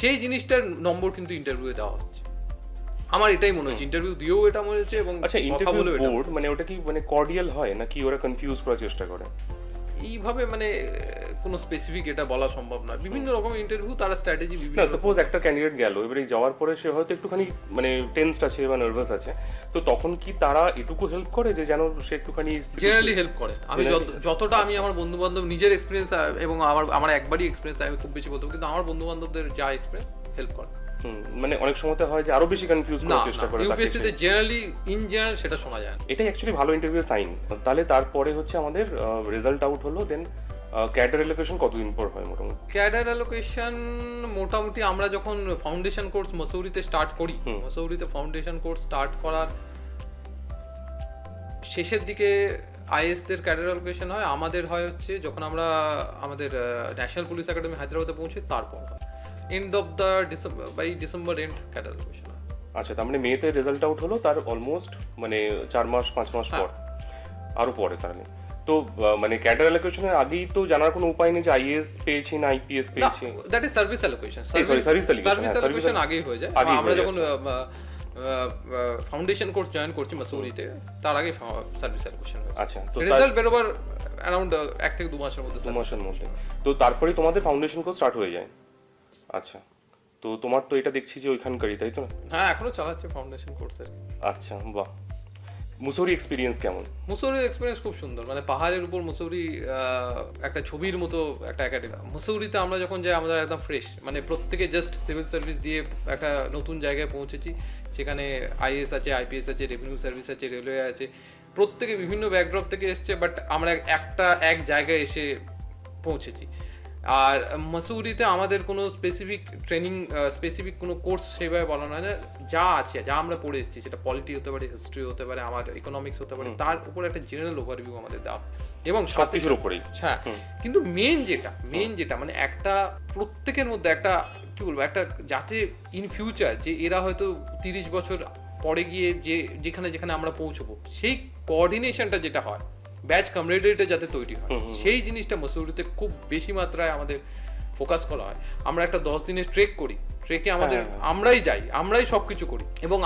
সেই জিনিসটার নম্বর কিন্তু ইন্টারভিউয়ে দেওয়া হচ্ছে। আমার এটাই মনে হচ্ছে, ইন্টারভিউ দিয়েও এটা মনে হচ্ছে। এবং আচ্ছা, ইন্টারভিউ বোর্ড মানে ওটা কি মানে কর্ডিয়াল হয় নাকি ওরা কনফিউজ করার চেষ্টা করে? এইভাবে মানে কোনো স্পেসিফিক এটা বলা সম্ভব নয়, বিভিন্ন রকমের ইন্টারভিউ, তারা স্ট্র্যাটেজি বিভিন্ন। না, সাপোজ একটা ক্যান্ডিডেট গেল, এবারে যাওয়ার পরে সে হয়তো একটুখানি মানে টেন্সড আছে বা নার্ভাস আছে, তো তখন কি তারা এটুকু হেল্প করে যে যেন সে একটুখানি? জেনারেলি হেল্প করে। আমি যতটা আমি আমার বন্ধু বান্ধব নিজের এক্সপিরিয়েন্স এবং আমার একবারই এক্সপিরিয়েন্স আমি খুব বেশি বলতে, কিন্তু আমার বন্ধু বান্ধবদের যা এক্সপিরিয়েন্স হেল্প করে। মানে অনেক সময় হয় যে আরো বেশি কনফিউজ করার চেষ্টা করে। ইউপিএসসি তে জেনারেলি ইন জেনারেল সেটা শোনা যায় না। এটাই অ্যাকচুয়ালি ভালো ইন্টারভিউ সাইন। তাহলে তারপরে হচ্ছে আমাদের রেজাল্ট আউট হলো, দেন ক্যাডার অ্যালোকেশন কতদিন পর হয় মোটামুটি? ক্যাডার অ্যালোকেশন মোটামুটি আমরা যখন ফাউন্ডেশন কোর্স মসৌরিতে স্টার্ট করি, মসৌরিতে ফাউন্ডেশন কোর্স স্টার্ট করার শেষের দিকে আইএস দের ক্যাডার অ্যালোকেশন হয়। আমাদের হয় হচ্ছে যখন আমরা আমাদের ন্যাশনাল পুলিশ একাডেমি হায়দ্রাবাদে পৌঁছে, তারপর end of the December and cadre allocation হয়। আচ্ছা, তার মানে মেতে রেজাল্ট আউট হলো, তার অলমোস্ট মানে 4 মাস 5 মাস পর, আরো পরে। তাহলে তো মানে ক্যাডার অ্যালোকেশনের আগেই তো জানার কোনো উপায় নেই যে আইএএস পেয়েছি না আইপিএস পেয়েছি? That is service allocation. Service allocation আগেই হয়ে যায়। আমরা যখন ফাউন্ডেশন কোর্স জয়েন করছি মসৌরিতে, তার আগে সার্ভিস অ্যালোকেশন হয়। আচ্ছা, তো রেজাল্ট বেরোবার অ্যারাউন্ড 1 থেকে 2 মাসের মধ্যে। 2 মাসের মধ্যে তো তারপরে তোমাদের ফাউন্ডেশন কোর্স স্টার্ট হয়ে যায়। আচ্ছা, তো তোমার তো এটা দেখছি যে ওইখানকারই, তাই তো? হ্যাঁ, এখনো চালাচ্ছে ফাউন্ডেশন কোর্সের। আচ্ছা, বাহ। মুসৌরি এক্সপিরিয়েন্স কেমন? মুসৌরির এক্সপিরিয়েন্স খুব সুন্দর, মানে পাহাড়ের উপর মুসৌরি একটা ছবির মতো একটা একাডেমি। মুসৌরিতে আমরা যখন যাই আমরা একদম ফ্রেশ, মানে প্রত্যেকে জাস্ট সিভিল সার্ভিস দিয়ে একটা নতুন জায়গায় পৌঁছেছি। সেখানে আইএস আছে, আইপিএস আছে, রেভিনিউ সার্ভিস আছে, রেলওয়ে আছে, প্রত্যেকে বিভিন্ন ব্যাকড্রপ থেকে এসছে, বাট আমরা এক জায়গায় এসে পৌঁছেছি। আর মসৌরিতে আমাদের কোনো স্পেসিফিক ট্রেনিং, স্পেসিফিক কোনো কোর্স সেভাবে বলা নয় না, যা আছে, যা আমরা পড়ে এসেছি, সেটা পলিটি হতে পারে, হিস্ট্রি হতে পারে, আমার ইকোনমিক্স হতে পারে, তার উপর একটা জেনারেল ওভারভিউ আমাদের দেওয়া এবং সবকিছুর উপরেই। হ্যাঁ, কিন্তু মেন যেটা মানে একটা প্রত্যেকের মধ্যে একটা কি বলবো, একটা যাতে ইন ফিউচার যে এরা হয়তো 30 বছর পরে গিয়ে যেখানে আমরা পৌঁছবো, সেই কোঅর্ডিনেশনটা যেটা হয়, ব্যাচ কমিউনিটিটা যাতে তৈরি হয়, সেই জিনিসটা মসৌরিতে খুব বেশি মাত্রায় আমাদের ফোকাস করা হয়। আমরা একটা 10 দিনের ট্রেক করি, ট্রেকে আমাদের আমরাই যাই, আমরাই সবকিছু করি। এবং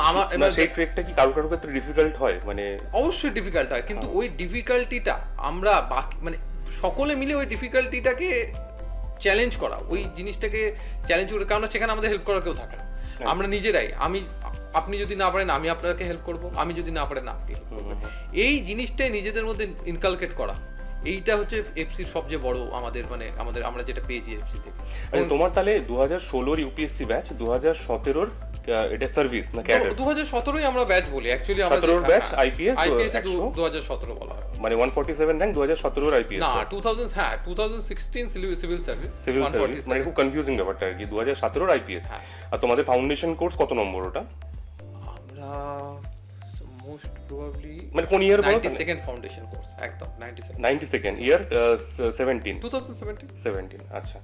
সেই ট্রেকটা কি কারো ক্ষেত্রে ডিফিকাল্ট হয়? মানে অবশ্যই ডিফিকাল্ট হয়, কিন্তু ওই ডিফিকাল্টিটা আমরা বাকি মানে সকলে মিলে ওই ডিফিকাল্টিটাকে চ্যালেঞ্জ করা, ওই জিনিসটাকে চ্যালেঞ্জ করে, কারণ সেখানে আমাদের হেল্প করার কেউ থাকে না, আমরা নিজেরাই। আপনি যদি না পারেন আমি আপনাকে হেল্প করব, আমি যদি না পারেন আপনি হেল্প করবেন। এই জিনিসটাই নিজেদের মধ্যে ইনকালকেট করা, এইটা হচ্ছে এফসির সবচেয়ে বড় আমাদের মানে আমরা যেটা পেয়েছি এফসি থেকে। তোমার তাহলে 2016 ইউপিএসসি ব্যাচ, 2017 এটা সার্ভিস না ক্যাডার? 2017ই আমরা ব্যাচ বলি অ্যাকচুয়ালি। আমরা 17 ব্যাচ আইপিএস 2017 বলা হয়, মানে 147 র্যাঙ্ক 2017 আইপিএস না 2016 সিভিল সার্ভিস মানে খুব কনফিউজিং ব্যাপারটা আর কি। 2017 আইপিএস। আর তোমাদের ফাউন্ডেশন কোর্স কত নম্বর ওটা? আমরা মোস্ট প্রবাবলি মানে কোন ইয়ার বলো? 92nd ফাউন্ডেশন কোর্স, একদম 92nd ইয়ার, 2017। আচ্ছা,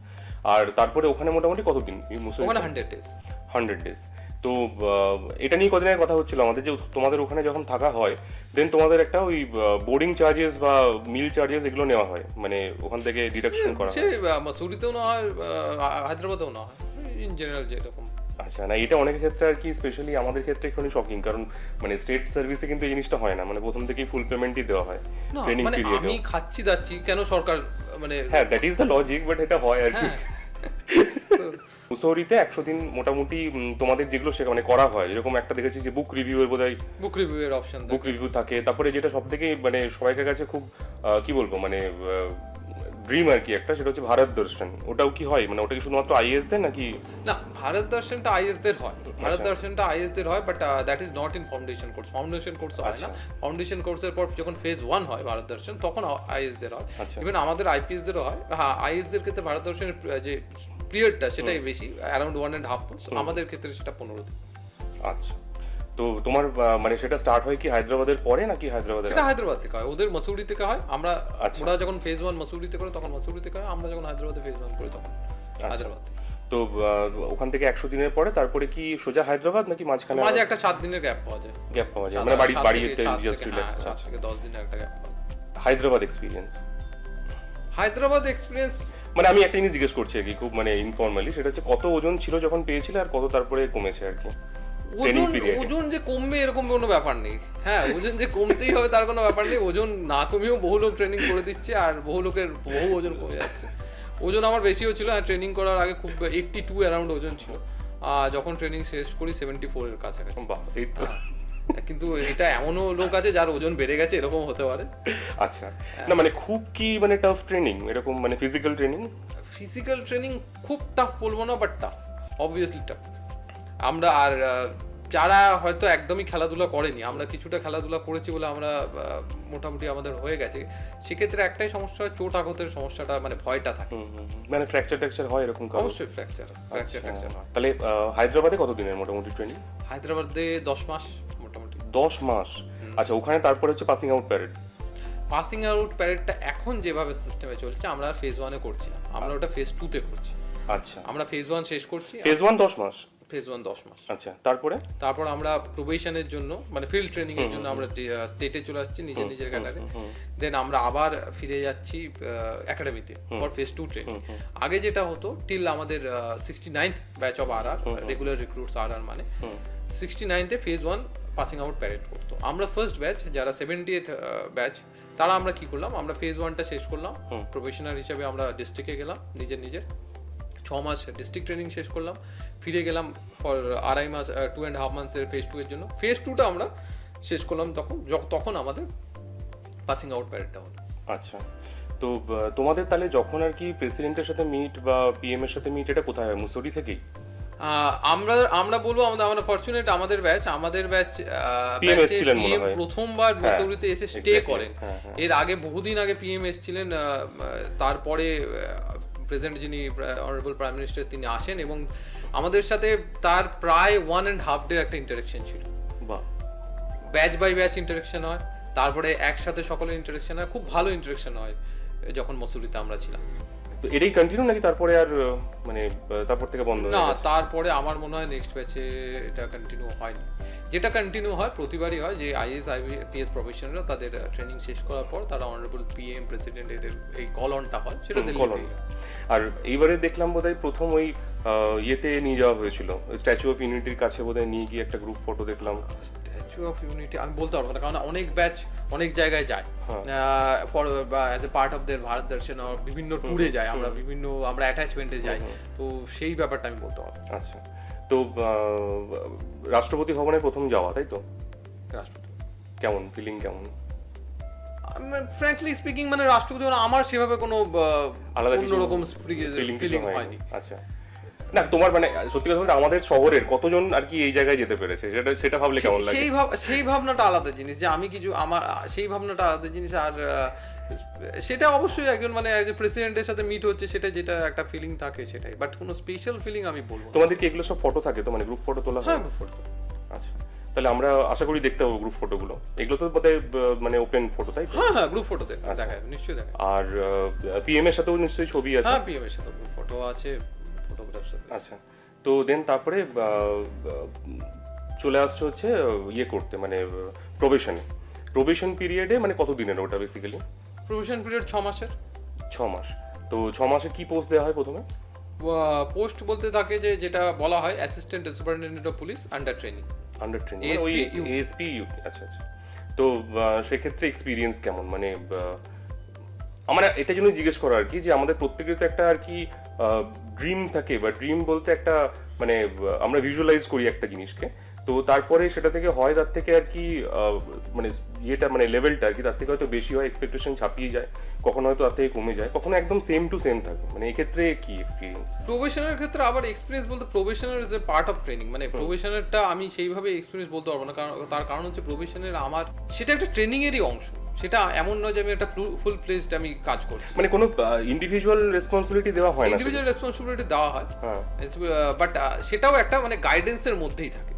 আর তারপরে ওখানে মোটামুটি কতদিন? ওখানে 100 ডেজ। 100 ডেজ। তো এটা নিয়ে কদিন আগে কথা হচ্ছিল আমাদের, যে তোমাদের ওখানে যখন থাকা হয়, দেন তোমাদের একটা ওই বোর্ডিং চার্জেস বা মিল চার্জেস এগুলো নেওয়া হয়, মানে ওখান থেকে ডিডাকশন করা হয়? সে মসৌরিতেও না হয়, হায়দ্রাবাদেও না হয়, ইন জেনারেল যেরকম। আচ্ছা, না এটা অনেকের ক্ষেত্রে আর কি, স্পেশালি আমাদের ক্ষেত্রে একটু শকিং, কারণ মানে স্টেট সার্ভিসে কিন্তু এই জিনিসটা হয় না, মানে প্রথম থেকেই ফুল পেমেন্টই দেওয়া হয় না ট্রেনিং মানে পিরিয়ডে। আমি খাচ্ছি দাচ্ছি কেন সরকার মানে হ্যাঁ, that is the logic, but এটা হয় আর কি। হ্যাঁ তো মুসৌরিতে 100 দিন মোটামুটি তোমাদের যেগুলো সে মানে করা হয়, এরকম একটা দেখেছি যে বুক রিভিউ এর বোধহয় বুক রিভিউ এর অপশন বুক রিভিউ থাকে, তারপরে যেটা সব থেকে মানে সবাইকার কাছে খুব কি বলবো মানে ড্রিম আর কি একটা, সেটা হচ্ছে ভারত দর্শন। ওটাও কি হয়, মানে ওটা কি শুধুমাত্র আইএস দেয় নাকি? না, ভারত দর্শনটা আইএস দের হয়, ভারত দর্শনটা আইএস দের হয়, but that is not in foundation course. Foundation course হয় না, ফাউন্ডেশন কোর্সের পর যখন ফেজ 1 হয় ভারত দর্শন, তখন আইএস দের হয়। ইভেন আমাদের আইপিএস দেরও হয়। হ্যাঁ, আইএস দের ক্ষেত্রে ভারত দর্শনের যে পিরিয়ডটা সেটাই বেশি, অ্যারাউন্ড 1.5 months। আমাদের ক্ষেত্রে সেটা 15 দিন। আচ্ছা, তো তোমার মানে সেটা স্টার্ট হয় কি হায়দ্রাবাদের পরে নাকি হায়দ্রাবাদের সেটা হায়দ্রাবাদ থেকে হয়, ওদের মসুরি থেকে হয়। আমরা আচ্ছা। ওরা যখন ফেজ 1 মসুরিতে করে তখন মসুরি থেকে হয়, আমরা যখন হায়দ্রাবাদে ফেজ 1 করি তখন হায়দ্রাবাদ থেকে। তো ওখান থেকে 100 দিনের পরে তারপরে কি সোজা হায়দ্রাবাদ নাকি মাঝখানে মাঝে একটা 7 দিনের গ্যাপ পাওয়া যায়, গ্যাপ পাওয়া যায়, মানে বাড়ি 7 জাস্ট থেকে রিল্যাক্স? 7 থেকে 10 দিনের একটা গ্যাপ পাওয়া যায়। হায়দ্রাবাদ এক্সপিরিয়েন্স, হায়দ্রাবাদ এক্সপিরিয়েন্স মানে আমি একটা জিনিস জিজ্ঞেস করছি আর কি, খুব মানে ইনফর্মালি, সেটা হচ্ছে কত ওজন ছিল যখন পেয়েছিলে আর কত তারপরে কমেছে আর কি ট্রেনিং ওজন পিরিয়ডে? ওজন যে কমবে এরকম কোনো ব্যাপার নেই। হ্যাঁ, ওজন যে কমতেই হবে তার কোনো ব্যাপার নেই। ওজন না কমেও বহু লোক ট্রেনিং করে দিচ্ছে, আর বহু লোকের বহু ওজন কমে যাচ্ছে। ওজন আমার বেশিও ছিল, আর ট্রেনিং করার আগে খুব 82 অ্যারাউন্ড ওজন ছিল, যখন ট্রেনিং শেষ করি 74 এর কাছাকাছি। বাহ, এই তো। কিন্তু এটা এমনও লোক আছে যার ওজন বেড়ে গেছে, এরকম হতে পারে। আচ্ছা, না মানে খুব কি মানে টাফ ট্রেনিং এরকম, মানে ফিজিক্যাল ট্রেনিং? ফিজিক্যাল ট্রেনিং খুব টাফ বলবো না, বাট টাফ, অবভিয়াসলি টাফ। আমরা আর যারা হয়তো একদমই খেলাধুলা করেনি, আমরা কিছুটা খেলাধুলা করেছি বলে আমরা মোটামুটি আমাদের হয়ে গেছে, সেক্ষেত্রে একটাই সমস্যা হয়, চোট আঘাতের সমস্যাটা, মানে ভয়টা থাকে। মানে ফ্র্যাকচার ট্যাকচার হয় এরকম কারো? অবশ্যই ফ্র্যাকচার হয়। তাহলে হায়দ্রাবাদে কত দিনের মোটামুটি ট্রেনিং? হায়দ্রাবাদে 10 মাস মোটামুটি। 10 মাস? আচ্ছা, ওখানে তারপরে হচ্ছে passing out parade? Passing out প্যারেডটা এখন যেভাবে সিস্টেমে চলছে, আমরা ফেজ 1 এ করছি না, আমরা ওটা ফেজ 2 তে করছি। আচ্ছা, আমরা ফেজ 1 শেষ করছি, ফেজ 1 10 মাস? ফেজ 1 10 মাস। আচ্ছা, তারপর আমরা প্রোবেশনের জন্য মানে ফিল্ড ট্রেনিং এর জন্য আমরা স্টেটে চলে আসছি নিজের ক্যাডারে। দেন আমরা আবার ফিরে যাচ্ছি একাডেমিতে ফর ফেজ 2 ট্রেনিং। আগে যেটা হতো টিল আমাদের 69th batch of RR, regular recruits RR, মানে 69th এ ফেজ 1 পাসিং আউট প্যারেড করতো। আমরা ফার্স্ট ব্যাচ যারা 70th ব্যাচ, তারা আমরা কি করলাম, আমরা ফেজ 1টা শেষ করলাম, প্রফেশনাল হিসেবে আমরা ডিস্ট্রিক্টে গেলাম, নিজের 6 মাস ডিস্ট্রিক্ট ট্রেনিং শেষ করলাম, ফিরে গেলাম ফর 2.5 মাস 2.5 মান্থসের ফেজ 2 এর জন্য। ফেজ 2টা আমরা শেষ করলাম তখন আমাদের পাসিং আউট প্যারেডটা হলো। আচ্ছা, তো তোমাদের তাহলে যখন আর কি প্রেসিডেন্টের সাথে মিট বা পিএম এর সাথে মিট, এটা কোথায় হয়, মুসৌরি থেকেই? আমরা বলবো আমরা ফরচুনেট, আমাদের ব্যাচ PM এসেছিলেন মনে হয়। প্রথমবার মুসৌরিতে এসে স্টে করেন। এর আগে বহুদিন আগে পিএম এসেছিলেন, তারপরে প্রেজেন্ট যিনি অনারেবল প্রাইম মিনিস্টার তিনি আসেন, এবং আমাদের সাথে তার প্রায় 1.5 ডে একটা ইন্টারাকশন ছিল। বাহ, ব্যাচ বাই ব্যাচ ইন্টারাকশন হয়, তারপরে একসাথে সকলের ইন্টারাকশন হয়, খুব ভালো ইন্টারাকশন হয় যখন মসুরিতে আমরা ছিলাম। তো এটাই কন্টিনিউ নাকি তারপরে আর মানে তারপর থেকে বন্ধ হয়ে না, গেছে? তারপরে আমার মনে হয় নেক্সট ব্যাচে এটা কন্টিনিউ হয়নি। যেটা কন্টিনিউ হয় প্রতিবারই হয় যে আইএস আইপিএস প্রফেশনালরা তাদের ট্রেনিং শেষ করার পর তারা অনারেবল পিএম প্রেসিডেন্ট এদের এই কল অনটা হয়, সেটা দিল্লিতেই হয়। আর এইবারে দেখলাম বোধহয় প্রথম ওই ইয়েতে নিয়ে যাওয়া হয়েছিল, স্ট্যাচু অফ ইউনিটির কাছে বোধহয় নিয়ে গিয়ে একটা গ্রুপ ফটো দেখলাম। স্ট্যাচু অফ ইউনিটি আমি বলতে পারবো না, কারণ অনেক ব্যাচ অনেক জায়গায় যায় for as a part of their Bharat Darshan, বিভিন্ন ট্যুরে যায়, আমরা অ্যাটাচমেন্টে যাই, তো সেই ব্যাপারটা আমি বলতে পারবো। আচ্ছা, তো রাষ্ট্রপতি ভবনে প্রথম যাওয়া, তাই তো? রাষ্ট্রপতি কেমন ফিলিং, কেমন? ফ্র্যাঙ্কলি স্পিকিং, মানে রাষ্ট্রপতি আমার সেভাবে কোনো আলাদা কিছু অন্যরকম ফিলিং হয়নি। আচ্ছা, না তোমার মানে সত্যি কথা বলতে আমাদের শহরের কতজন আর কি এই জায়গায় যেতে পেরেছে, সেটা ভাবলে কেমন লাগে? সেই ভাবনাটা আলাদা জিনিস, যে আমি কিছু আমার সেই ভাবনাটা আলাদা জিনিস। আর সেটা অবশ্যই একজন মানে একজন প্রেসিডেন্টের সাথে মিট হচ্ছে, সেটা যেটা একটা ফিলিং থাকে সেটাই, বাট কোনো স্পেশাল ফিলিং আমি বলবো না। তোমাদের কি এগুলো সব ফটো থাকে তো, মানে গ্রুপ ফটো তোলা হয়? হ্যাঁ, গ্রুপ ফটো। আচ্ছা, তাহলে আমরা আশা করি দেখতে পাবো গ্রুপ ফটোগুলো। এগুলো তো বোধহয় মানে ওপেন ফটো, তাই তো? হ্যাঁ, গ্রুপ ফটোতে দেখা যায়, নিশ্চয়ই দেখা যায়। আর পিএম এর সাথেও নিশ্চয়ই ছবি আছে? হ্যাঁ, পিএম এর সাথে গ্রুপ ফটো আছে, ফটোগ্রাফস আছে। আচ্ছা, তো দেন তারপরে চলে আসছে হচ্ছে ইয়ে করতে, মানে প্রবেশন পিরিয়ডে, মানে কত দিনের ওটা বেসিক্যালি? প্রবেশন পিরিয়ড 6 মাসের। 6 মাস। তো 6 মাসে কি পোস্ট দেওয়া হয় প্রথমে? পোস্ট বলতে থাকে যে যেটা বলা হয় assistant superintendent of police under training. Under training ASP ওই ইউ। এএসপি আচ্ছা আচ্ছা। তো সেক্ষেত্রে এক্সপিরিয়েন্স কেমন, মানে আমার এটা জন্য জিজ্ঞেস করা আর কি, যে আমাদের প্রত্যেকের তো একটা আর কি ড্রিম থাকে, বা ড্রিম বলতে একটা মানে আমরা ভিজুয়ালাইজ করি একটা জিনিসকে, তো তারপরে সেটা থেকে হয় তার থেকে আর কি মানে ইয়েটা মানে লেভেলটা আর কি তার থেকে হয়তো বেশি হয়, এক্সপেকটেশন ছাপিয়ে যায়, কখনো হয়তো তার থেকে কমে যায়, কখনো একদম সেম টু সেম থাকে, মানে এক্ষেত্রে কি এক্সপিরিয়েন্স? প্রফেশনের ক্ষেত্রে আবার এক্সপিরিয়েন্স বলতে professional is a part of training, মানে প্রফেশনালটা আমি সেইভাবে এক্সপিরিয়েন্স বলতে পারবো না, কারণ তার কারণ হচ্ছে প্রফেশনের আমার সেটা একটা ট্রেনিং এরই অংশ, সেটা এমন নয় যে আমি একটা ফুল ফ্লেজড আমি কাজ করছি। মানে কোনো ইন্ডিভিজুয়াল রেসপন্সিবিলিটি দেওয়া হয় না, ইন্ডিভিজুয়াল রেসপন্সিবিলিটি দেওয়া হয়, হ্যাঁ বাট সেটাও একটা মানে গাইডেন্সের মধ্যেই থাকে,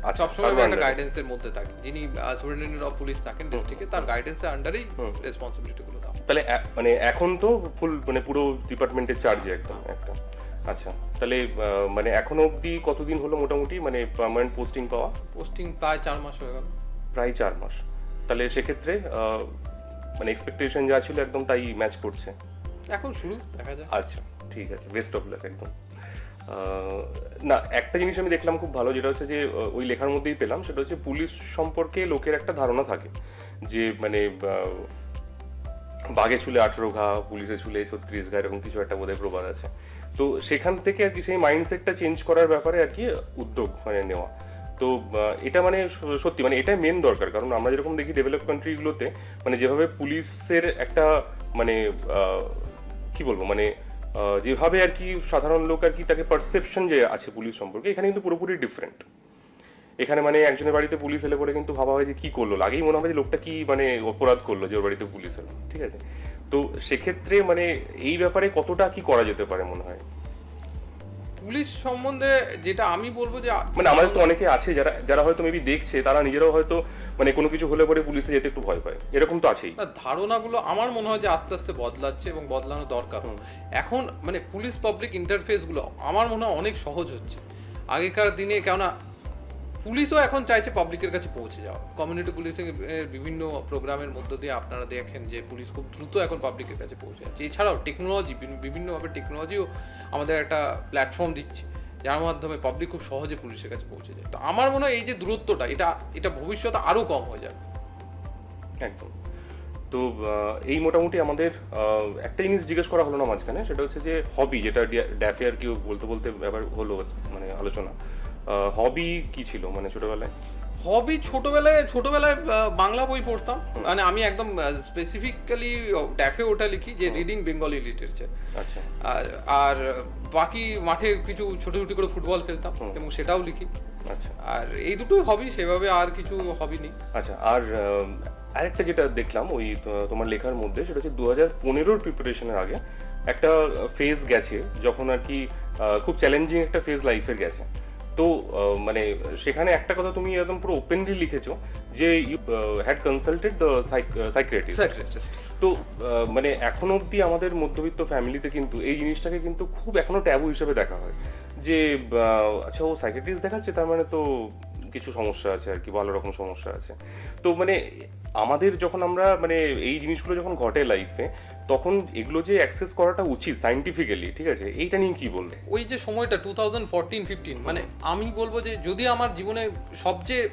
আচ্ছা, সবসময় তার একটা under-এ। গাইডেন্সের মধ্যে থাকে, যিনি সুপারিনটেন্ডেন্ট অফ পুলিশ থাকেন ডিস্ট্রিক্টে, তার গাইডেন্সের আন্ডারেই রেসপন্সিবিলিটি গুলো দেওয়া হয়। তাহলে মানে এখন তো ফুল মানে পুরো ডিপার্টমেন্টের চার্জে একদম একটা। আচ্ছা, তাহলে মানে এখনো অবধি কতদিন হলো মোটামুটি মানে পার্মানেন্ট পোস্টিং পাওয়া? পোস্টিং প্রায় 4 মাস হয়ে গেল। প্রায় 4 মাস। তাহলে সেক্ষেত্রে মানে এক্সপেকটেশন যা ছিল একদম তাই ম্যাচ করছে? এখন শুরু, দেখা যায়। আচ্ছা, ঠিক আছে, বেস্ট অফ লাক একদম। না, একটা জিনিস আমি দেখলাম খুব ভালো, যেটা হচ্ছে যে ওই লেখার মধ্যেই পেলাম, সেটা হচ্ছে পুলিশ সম্পর্কে লোকের একটা ধারণা থাকে যে মানে বাঘে চুলে 18 ঘা, পুলিশে চুলে 36 ঘা, এরকম কিছু একটা বোধহয় প্রবাদ আছে। তো সেখান থেকে আর কি সেই মাইন্ডসেটটা চেঞ্জ করার ব্যাপারে আর কি উদ্যোগ মানে নেওয়া। তো এটা মানে সত্যি মানে এটা মেন দরকার, কারণ আমরা যেরকম দেখি ডেভেলপ কান্ট্রিগুলোতে মানে যেভাবে পুলিশের একটা মানে কি বলবো মানে যেভাবে আর কি সাধারণ লোক আর কি তাকে পারসেপশন যে আছে পুলিশ সম্পর্কে, এখানে কিন্তু পুরোপুরি ডিফারেন্ট। এখানে মানে একজনের বাড়িতে পুলিশ এলে পরে কিন্তু ভাবা হয় যে কি করলো, আগেই মনে হয় যে লোকটা কি মানে অপরাধ করলো যে ওর বাড়িতে পুলিশ এলো, ঠিক আছে? তো সেক্ষেত্রে মানে এই ব্যাপারে কতটা কি করা যেতে পারে মনে হয়? পুলিশ সম্বন্ধে যেটা আমি বলবো যে মানে আমাদের তো অনেকে আছে যারা যারা হয়তো মেবি দেখছে, তারা নিজেরাও হয়তো মানে কোনো কিছু হলে পরে পুলিশে যেতে একটু ভয় পায়, এরকম তো আছেই। না, ধারণাগুলো আমার মনে হয় যে আস্তে আস্তে বদলাচ্ছে এবং বদলানো দরকার। এখন মানে পুলিশ পাবলিক ইন্টারফেস গুলো আমার মনে হয় অনেক সহজ হচ্ছে। আগেকার দিনে কেননা পুলিশও এখন চাইছে পাবলিকের কাছে পৌঁছে যাওয়া। কমিউনিটি পুলিশিং এর বিভিন্ন প্রোগ্রামের মধ্য দিয়ে আপনারা দেখেন যে পুলিশ খুব দ্রুত এখন পাবলিকের কাছে পৌঁছে যাচ্ছে। এছাড়াও টেকনোলজি, বিভিন্নভাবে টেকনোলজিও আমাদের একটা প্ল্যাটফর্ম দিচ্ছে, যার মাধ্যমে পাবলিক খুব সহজে পুলিশের কাছে পৌঁছে যায়। তো আমার মনে হয় এই যে দূরত্বটা, এটা ভবিষ্যতে আরো কম হয়ে যাবে। একদম। তো এই মোটামুটি আমাদের একটা জিনিস জিজ্ঞেস করা হলো না মাঝখানে, সেটা হচ্ছে যে হবি, যেটা ড্যাফে আর কি বলতে বলতে ব্যাপার হলো মানে আলোচনা। হবি কি ছিল মানে ছোটবেলায়? হবি ছোটবেলায় বাংলা বই পড়তাম, মানে আমি একদম স্পেসিফিক্যালি ড্যাফে ওটা লিখি যে রিডিং বেঙ্গলি লিটারেচার। আচ্ছা আর বাকি মাঠে কিছু ছোট করে ফুটবল খেলতাম এবং সেটাও লিখি। আচ্ছা আর এই দুটোই হবি, সেভাবে আর কিছু হবি নেই। আচ্ছা। আর আরেকটা যেটা দেখলাম ওই তোমার লেখার মধ্যে, সেটা হচ্ছে 2015-র প্রিপারেশনের আগে একটা ফেজ গেছে, যখন আর কি খুব চ্যালেঞ্জিং একটা ফেজ লাইফের গেছে। তো মানে সেখানে একটা কথা তুমি একদম পুরো ওপেনলি লিখেছো যে you had consulted the psychiatrist. তো মানে এখন অবধি আমাদের মধ্যবিত্ত ফ্যামিলিতে কিন্তু এই জিনিসটাকে কিন্তু খুব এখনো ট্যাবু হিসেবে দেখা হয়, যে আচ্ছা ও সাইকিয়াট্রিস্ট দেখাচ্ছে, তার মানে তো কিছু সমস্যা আছে আর কি, ভালো রকম সমস্যা আছে। তো মানে আমাদের যখন আমরা মানে এই জিনিসগুলো যখন ঘটে লাইফে, তখন এগুলো যে অ্যাক্সেস করাটা উচিত সায়েন্টিফিক্যালি, ঠিক আছে, এইটা নিয়ে কি বলবে? ওই যে সময়টা 2014-15, মানে আমি বলবো যে যদি আমার জীবনে সবচেয়ে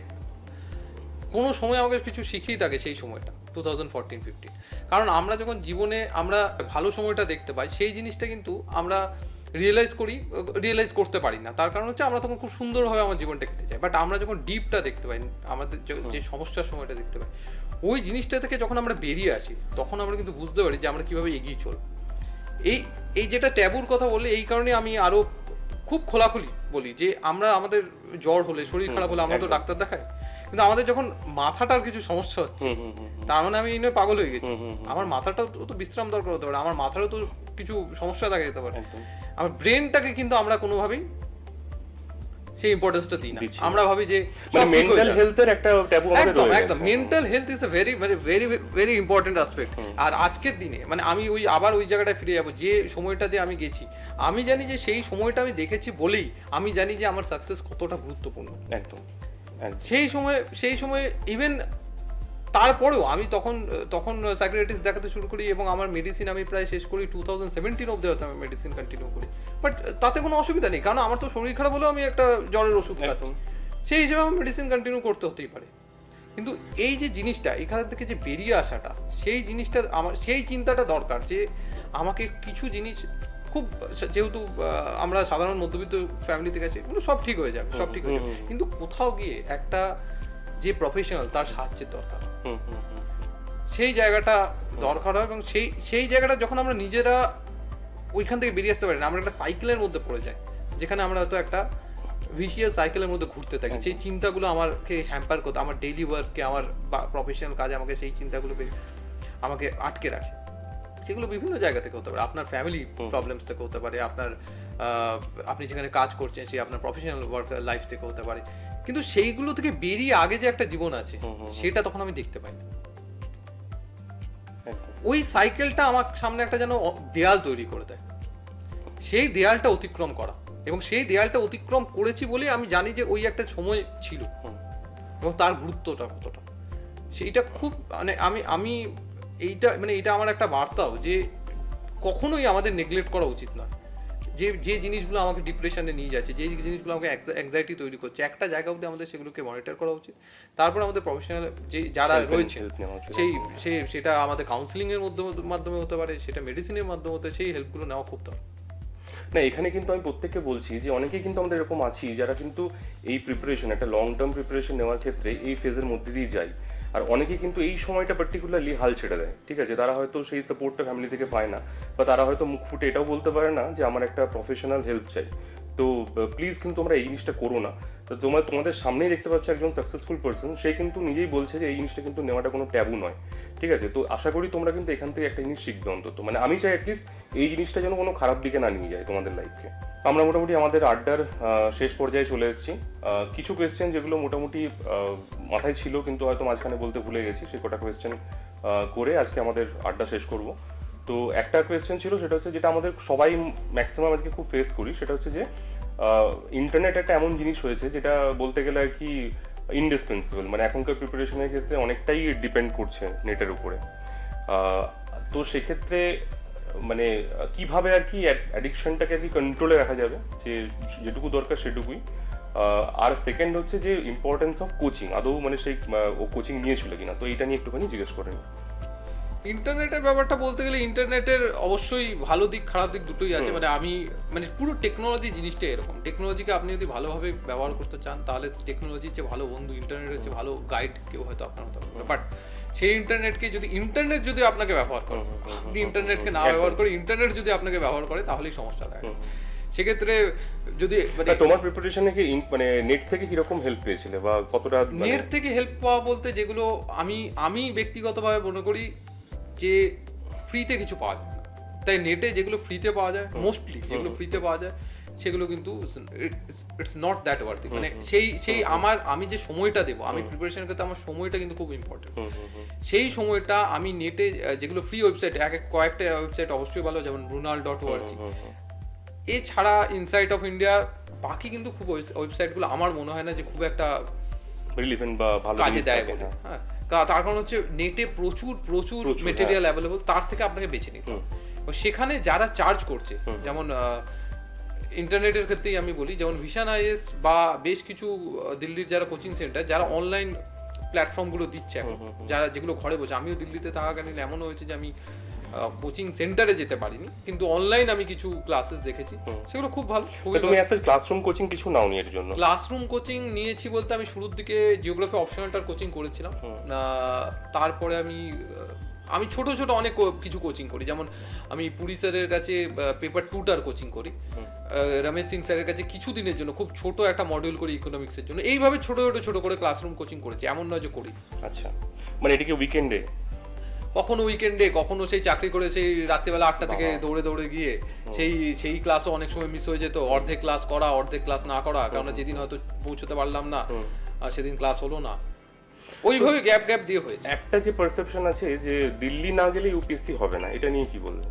কোনো সময় আমাকে কিছু শিখিয়ে থাকে সেই সময়টা 2014-15, কারণ আমরা যখন জীবনে আমরা ভালো সময়টা দেখতে পাই, সেই জিনিসটা কিন্তু আমরা রিয়েলাইজ করতে পারি না। তার কারণ হচ্ছে আমরা তখন খুব সুন্দরভাবে আমার জীবনটা কেটে যায়, বাট আমরা যখন ডিপটা দেখতে পাই, আমাদের যে সমস্যার সময়টা দেখতে পাই, ওই জিনিসটা থেকে যখন আমরা বেরিয়ে আসি, তখন আমরা কিন্তু বুঝতে পারি যে আমরা কিভাবে এগিয়ে চলব। এই যেটা ট্যাবুর কথা বললে, এই কারণে আমি আরো খুব খোলাখুলি বলি যে আমাদের জ্বর হলে, শরীর খারাপ হলে আমরা তো ডাক্তার দেখাই, কিন্তু আমাদের যখন মাথাটার কিছু সমস্যা হচ্ছে, তার মানে আমি এই নয় পাগল হয়ে গেছি। আমার মাথাটাও তো বিশ্রাম দরকার হতে পারে, আমার মাথারও তো কিছু সমস্যা দেখা যেতে পারে। আমার ব্রেনটাকে কিন্তু আমরা কোনোভাবেই সেই ইম্পর্টেন্সটা দিই না। আমরা ভাবি যে মানে মেন্টাল হেলথের একটা ট্যাবু আমাদের রয়েছে। একদম mental health is a very important aspect. আর আজকের দিনে মানে আমি আবার ওই জায়গাটায় ফিরে যাবো, যে সময়টাতে আমি গেছি, আমি জানি যে সেই সময়টা আমি দেখেছি বলেই আমি জানি যে আমার সাকসেস কতটা গুরুত্বপূর্ণ। একদম। সেই সময় ইভেন তারপরেও আমি তখন সাইকিয়াট্রিস্ট দেখাতে শুরু করি এবং আমার মেডিসিন আমি প্রায় শেষ করি 2017 অব্দি হয়তো আমি মেডিসিন কন্টিনিউ করি, বাট তাতে কোনো অসুবিধা নেই, কারণ আমার তো শরীর খারাপ হলেও আমি একটা জ্বরের ওষুধ খাতাম, সেই হিসেবে আমার মেডিসিন কন্টিনিউ করতে হতেই পারে। কিন্তু এই যে জিনিসটা এখান থেকে যে বেরিয়ে আসাটা, সেই জিনিসটা আমার সেই চিন্তাটা দরকার যে আমাকে কিছু জিনিস খুব, যেহেতু আমরা সাধারণ মধ্যবিত্ত ফ্যামিলিতে গেছি, এগুলো সব ঠিক হয়ে যাবে, সব ঠিক হয়ে যাবে, কিন্তু কোথাও গিয়ে একটা যে প্রফেশনাল তার সাহায্যের দরকার, সেই জায়গাটা দরকার হয়। এবং সেই জায়গাটা যখন আমরা নিজেরা ওইখান থেকে বেরিয়ে আসতে পারি না, আমরা একটা সাইকেলের মধ্যে পড়ে যাই, যেখানে আমরা হয়তো একটা ভিশিয়াস সাইকেলের মধ্যে ঘুরতে থাকি। সেই চিন্তাগুলো আমাকে হ্যাম্পার করতে, আমার ডেইলি ওয়ার্ককে, আমার প্রফেশনাল কাজে আমাকে সেই চিন্তাগুলো আমাকে আটকে রাখে। সেগুলো বিভিন্ন জায়গা থেকে হতে পারে, আপনার ফ্যামিলি প্রবলেমস থেকে হতে পারে, আপনি যেখানে কাজ করছেন সেই আপনার প্রফেশনাল ওয়ার্ক লাইফ থেকে হতে পারে, কিন্তু সেইগুলো থেকে বেরিয়ে আগে যে একটা জীবন আছে সেটা তখন আমি দেখতে পাই না। ওই সাইকেলটা আমার সামনে একটা যেন দেয়াল তৈরি করে দেয়, সেই দেয়ালটা অতিক্রম করা, এবং সেই দেয়ালটা অতিক্রম করেছি বলে আমি জানি যে ওই একটা সময় ছিল এবং তার গুরুত্বটা কতটা, সেইটা খুব মানে আমি এইটা আমার একটা বার্তাও যে কখনোই আমাদের নেগলেক্ট করা উচিত নয়। যে জিনিসগুলো আমাকে ডিপ্রেশনে নিয়ে যাচ্ছে, যে জিনিসগুলো আমাকে অ্যাংজাইটি তৈরি করছে, একটা জায়গা অবধি আমাদের সেগুলোকে মনিটর করা উচিত। তারপর আমাদের প্রফেশনাল যে যারা রয়েছে সেটা আমাদের কাউন্সিলিং এর মাধ্যমে হতে পারে, সেটা মেডিসিনের মাধ্যমে হতে, সেই হেল্পগুলো নেওয়া খুব দরকার। না, এখানে কিন্তু আমি প্রত্যেককে বলছি যে অনেকেই কিন্তু আমাদের এরকম আছি যারা কিন্তু এই প্রিপারেশন, একটা লং টার্ম প্রিপারেশন নেওয়ার ক্ষেত্রে এই ফেজের মধ্যে দিয়ে যায়, আর অনেকে কিন্তু এই সময়টা পার্টিকুলারলি হাল ছেড়ে দেয়। ঠিক আছে, তারা হয়তো সেই সাপোর্টটা ফ্যামিলি থেকে পায় না, বা তারা হয়তো মুখ ফুটে এটাও বলতে পারে না যে আমার একটা প্রফেশনাল হেল্প চাই। তো প্লিজ কিন্তু আমরা এই জিনিসটা করো না। তো তোমাদের সামনেই দেখতে পাচ্ছ একজন সাকসেসফুল পার্সন, সে কিন্তু নিজেই বলছে যে এই জিনিসটা কিন্তু নেওয়াটা কোনো ট্যাবু নয়। ঠিক আছে, তো আশা করি তোমরা কিন্তু এখান থেকে একটা জিনিস শিখবে অন্তত, মানে আমি চাই অ্যাটলিস্ট এই জিনিসটা যেন কোনো খারাপ দিকে না নিয়ে যায় তোমাদের লাইফকে। আমরা মোটামুটি আমাদের আড্ডার শেষ পর্যায়ে চলে এসেছি। কিছু কোয়েশ্চেন যেগুলো মোটামুটি মাথায় ছিল কিন্তু হয়তো মাঝখানে বলতে ভুলে গেছি, সে কটা কোয়েশ্চেন করে আজকে আমাদের আড্ডা শেষ করব। তো একটা কোয়েশ্চেন ছিল, সেটা হচ্ছে যেটা আমাদের সবাই ম্যাক্সিমাম আজকে খুব ফেস করি, সেটা হচ্ছে যে ইন্টারনেট একটা এমন জিনিস হয়েছে যেটা বলতে গেলে আর কি ইনডিসপেন্সেবল, মানে এখনকার প্রিপারেশনের ক্ষেত্রে অনেকটাই ডিপেন্ড করছে নেটের উপরে। তো সেক্ষেত্রে মানে কিভাবে আর কি অ্যাডিকশনটাকে আর কি কন্ট্রোলে রাখা যাবে, যে যেটুকু দরকার সেটুকুই। আর সেকেন্ড হচ্ছে যে ইম্পর্টেন্স অফ কোচিং, আদৌ মানে সেই ও কোচিং নিয়েছিল কিনা, তো এইটা নিয়ে একটুখানি জিজ্ঞেস করেন। ইন্টারনেটের ব্যাপারটা বলতে গেলে ইন্টারনেটের অবশ্যই ভালো দিক খারাপ দিক দুটোই আছে। মানে পুরো টেকনোলজি জিনিসটা এরকম, টেকনোলজিকে আপনি যদি ভালোভাবে ব্যবহার করতে চান তাহলে টেকনোলজির চেয়ে ভালো বন্ধু, ইন্টারনেটের চেয়ে ভালো গাইড কেউ হয়তো আপনার হতে পারে। বাট সেই ইন্টারনেটকে যদি ইন্টারনেট যদি আপনাকে ব্যবহার করে, আপনি ইন্টারনেটকে না ব্যবহার করে ইন্টারনেট যদি আপনাকে ব্যবহার করে, তাহলেই সমস্যা থাকে। সেক্ষেত্রে যদি তোমার প্রিপারেশনে কি মানে নেট থেকে কিরকম হেল্প পেয়েছিলে, বা কতটা নেট থেকে হেল্প পাওয়া বলতে যেগুলো আমি ব্যক্তিগতভাবে মনে করি যে ফ্রিতে কিছু পাওয়া যায় না, তাই নেটে যেগুলো ফ্রিতে পাওয়া যায়, মোস্টলি যেগুলো ফ্রিতে পাওয়া যায় সেগুলো কিন্তু ইটস নট দ্যাট ওয়ার্থি। মানে সেই আমি যে সময়টা দেবো, আমি প্রিপারেশনের ক্ষেত্রে আমার সময়টা কিন্তু খুব ইম্পর্টেন্ট। সেই সময়টা আমি নেটে যেগুলো ফ্রি ওয়েবসাইট, কয়েকটা ওয়েবসাইট অবশ্যই ভালো, যেমন brunal.org, এছাড়া ইনসাইট অফ ইন্ডিয়া, বাকি কিন্তু খুব ওয়েবসাইটগুলো আমার মনে হয় না যে খুব একটা রিলেভেন্ট বা ভালো কাজে দেয় বলে। হ্যাঁ, তার কারণ হচ্ছে নেটে প্রচুর মেটেরিয়াল অ্যাভেলেবল, তার থেকে আপনাকে বেছে নিতে হবে। সেখানে যারা চার্জ করছে, যেমন ইন্টারনেটের ক্ষেত্রেই আমি বলি, যেমন ভিশন আইএস বা বেশ কিছু দিল্লির যারা কোচিং সেন্টার, যারা অনলাইন প্ল্যাটফর্মগুলো দিচ্ছে এখন, যারা যেগুলো ঘরে বসে, আমিও দিল্লিতে থাকাকালীন এমনও হয়েছে যে আমি কোচিং সেন্টারে যেতে পারিনি, কিন্তু অনলাইন আমি কিছু ক্লাসেস দেখেছি, সেগুলো খুব ভালো। তুমি আসলে ক্লাসরুম কোচিং কিছু নাওনি এর জন্য? ক্লাসরুম কোচিং নিয়েছি বলতে আমি শুরুর দিকে জিওগ্রাফি অপশনালটার কোচিং করেছিলাম, তারপরে আমি ছোট অনেক কিছু কোচিং করি, যেমন আমি পুরী স্যারের কাছে পেপার 2টার কোচিং করি, রমেশ সিং স্যারের কাছে কিছুদিনের জন্য খুব ছোট একটা মডিউল করি ইকোনমিক্সের জন্য। এইভাবে ছোট করে ক্লাসরুম কোচিং করেছি, এমন নয় যে করি। আচ্ছা, মানে এটা কি উইকেন্ডে? কখনো উইকেন্ডে, কখনো সেই চাকরি করে সেই রাত্রিবেলা 8টা থেকে দৌড়ে গিয়ে সেই ক্লাসও অনেক সময় মিস হয়ে যেত, অর্ধেক ক্লাস করা অর্ধেক ক্লাস না করা, কারণ যেদিন হয়তো পৌঁছতে পারলাম না সেদিন ক্লাস হলো না, ওইভাবে গ্যাপ দিয়ে হয়েছে। একটা যে পারসেপশন আছে যে দিল্লি না গেলে ইউপিএসসি হবে না, এটা নিয়ে কি বলবো?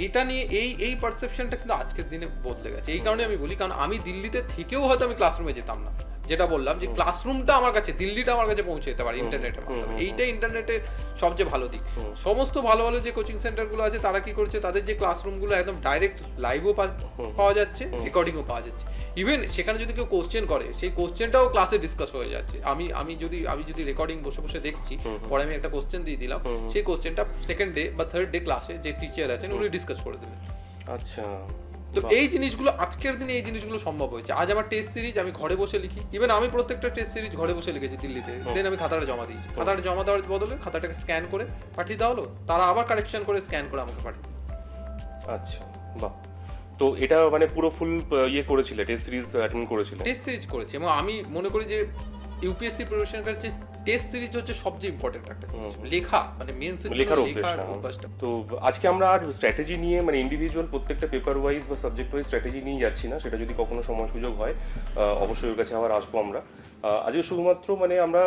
এটা নিয়ে এই পারসেপশনটা কিন্তু আজকের দিনে বদলে গেছে। এই কারণে আমি বলি, কারণ আমি দিল্লিতে থেকেও হয়তো আমি ক্লাসরুমে যেতাম না, যেটা বললাম যে ক্লাসরুমটা আমার কাছে, দিল্লিটা আমার কাছে পৌঁছে যেতে পারে ইন্টারনেটের মাধ্যমে, এইটাই ইন্টারনেটের সবচেয়ে ভালো দিক। সমস্ত ভালো ভালো যে কোচিং সেন্টারগুলো আছে তারা কি করছে, তাদের যে ক্লাসরুমগুলো একদম ডাইরেক্ট লাইভও পাওয়া যাচ্ছে, রেকর্ডিংও পাওয়া যাচ্ছে। ইভেন সেখানে যদি কেউ কোশ্চেন করে, সেই কোশ্চেনটাও ক্লাসে ডিসকাস হয়ে যাচ্ছে। আমি যদি রেকর্ডিং বসে বসে দেখছি, পরে আমি একটা কোশ্চেন দিয়ে দিলাম, সেই কোশ্চেনটা সেকেন্ড ডে বা থার্ড ডে ক্লাসে যে টিচার আছেন উনি ডিসকাস করে দেবেন। আচ্ছা, তো এই জিনিসগুলো আজকের দিনে এই জিনিসগুলো সম্ভব হয়েছে। আজ আমার টেস্ট সিরিজ আমি ঘরে বসে লিখি, ইভেন আমি প্রত্যেকটা টেস্ট সিরিজ ঘরে বসে লিখেছি দিল্লিতে, দেন আমি খাতাটা জমা দিয়েছি। খাতাটা জমা দেওয়ার বদলে খাতাটাকে স্ক্যান করে পাঠিয়ে দেওয়া হলো, তারা আবার কারেকশন করে স্ক্যান করে আমাকে পাঠিয়ে দিল। আচ্ছা, বাহ। তো এটা মানে পুরো ফুল ইয়ে করেছিলে, টেস্ট সিরিজ অ্যাটেন্ড করেছিলে? টেস্ট সিরিজ করেছি, এবং আমি মনে করি যে ইউপিএসসি প্রিপারেশনের কাছে টেস্ট সিরিজ হচ্ছে সবচেয়ে ইম্পর্টেন্ট একটা জিনিস। লেখা মানে মেইনস লেখার অভ্যাসটা। তো আজকে আমরা আর স্ট্র্যাটেজি নিয়ে মানে ইন্ডিভিজুয়াল প্রত্যেকটা পেপার ওয়াইজ বা সাবজেক্ট ওয়াইজ স্ট্র্যাটেজি নিয়ে যাচ্ছি না, সেটা যদি কখনো সময় সুযোগ হয় অবশ্যই ওর কাছে আবার আসবো আমরা। আজকে শুধুমাত্র মানে আমরা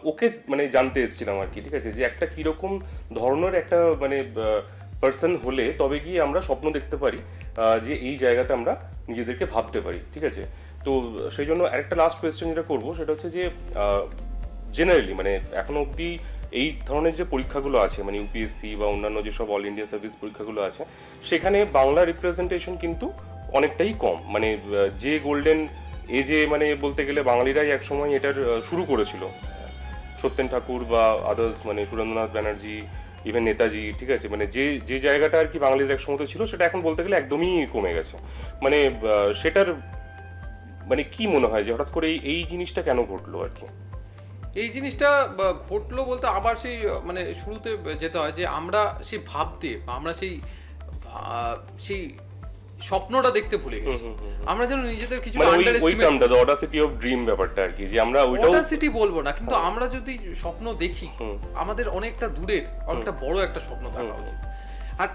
ওকে মানে জানতে এসেছিলাম আর কি, ঠিক আছে, যে একটা কিরকম ধরনের একটা মানে পার্সন হলে তবে গিয়ে আমরা স্বপ্ন দেখতে পারি যে এই জায়গাটা আমরা নিজেদেরকে ভাবতে পারি, ঠিক আছে। তো সেই জন্য আরেকটা লাস্ট কোয়েশ্চেন যেটা করবো সেটা হচ্ছে যে জেনারেলি মানে এখনো অবধি এই ধরনের যে পরীক্ষাগুলো আছে মানে ইউপিএসসি বা অন্যান্য যেসব অল ইন্ডিয়া সার্ভিস পরীক্ষাগুলো আছে, সেখানে বাংলা রিপ্রেজেন্টেশন কিন্তু অনেকটাই কম। মানে যে গোল্ডেন এজে মানে বলতে গেলে বাঙালিরাই একসময় এটার শুরু করেছিল, সত্যেন ঠাকুর বা আদার্স মানে সুরেন্দ্রনাথ ব্যানার্জি, ইভেন নেতাজি, ঠিক আছে, মানে যে যে জায়গাটা আর কি বাঙালির এক সময় ছিল সেটা এখন বলতে গেলে একদমই কমে গেছে। মানে সেটার মানে কি মনে হয় যে হঠাৎ করে এই জিনিসটা কেন ঘটলো আর কি? এই জিনিসটা ঘটলো বলতে আবার সেই মানে শুরুতে যেতে হয় যে আমরা সেই ভাবতে, আমরা সেই স্বপ্নটা দেখতে ভুলে গেছি। আমরা যেন নিজেদের কিছু underestimate, the Audacity of dream ব্যাপারটা আর কি, যে আমরা ওইটাও অডাসিটি বলবো না, কিন্তু আমরা যদি স্বপ্ন দেখি আমাদের অনেকটা দূরের অনেকটা বড় একটা স্বপ্ন থাকা উচিত। আর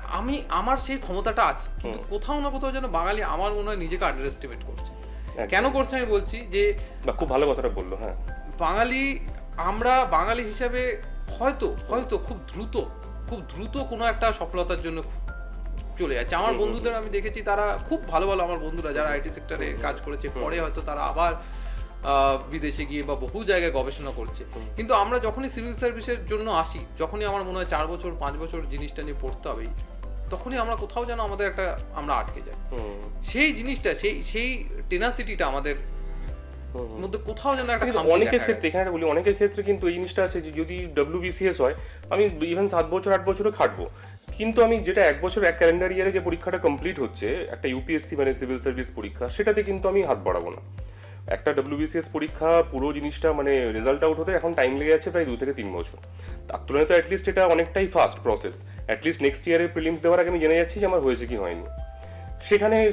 আমার সেই ক্ষমতাটা আছে, কিন্তু কোথাও না কোথাও যেন বাঙালি আমার মনে হয় নিজেকে আন্ডার এস্টিমেট করছে। কেন করছে আমি বলছি যে, খুব ভালো কথাটা বললো। হ্যাঁ, আমরা বাঙালি হিসাবে হয়তো খুব দ্রুত কোনো একটা সফলতার জন্য চলে যাচ্ছে। আমার বন্ধুদের আমি দেখেছি, তারা খুব ভালো আমার বন্ধুরা যারা আইটি সেক্টরে কাজ করেছে, পরে হয়তো তারা আবার বিদেশে গিয়ে বা বহু জায়গায় গবেষণা করছে। কিন্তু আমরা যখনই সিভিল সার্ভিসের জন্য আসি, যখনই আমার মনে হয় 4 বছর 5 বছর জিনিসটা নিয়ে পড়তে হবে, তখনই আমরা কোথাও যেন আমাদের আমরা আটকে যাই। সেই জিনিসটা সেই টেনাসিটিটা আমাদের মধ্যে কোথাও যেন একটা খামতি। অনেকের ক্ষেত্রে এখানে বলি, অনেকের ক্ষেত্রে কিন্তু এই জিনিসটা আছে যে যদি WBCS হয়, আমি ইভেন 7 বছর 8 বছরও খাটবো, কিন্তু আমি যেটা 1 বছর 1 ক্যালেন্ডার ইয়ারে যে পরীক্ষাটা কমপ্লিট হচ্ছে একটা ইউপিএসসি মানে সিভিল সার্ভিস পরীক্ষা, সেটাতে কিন্তু আমি হাত বাড়াবো না। একটা WBCS পরীক্ষা পুরো জিনিসটা মানে রেজাল্ট আউট হতে এখন টাইম লেগে যাচ্ছে প্রায় 2 থেকে 3 বছর। তার তুলনায় তো অ্যাটলিস্ট এটা অনেকটাই ফাস্ট প্রসেস। অ্যাটলিস্ট নেক্সট ইয়ারে প্রিলিমস দেওয়ার আগে আমি জেনে যাচ্ছি যে আমার হয়েছে কি হয়নি।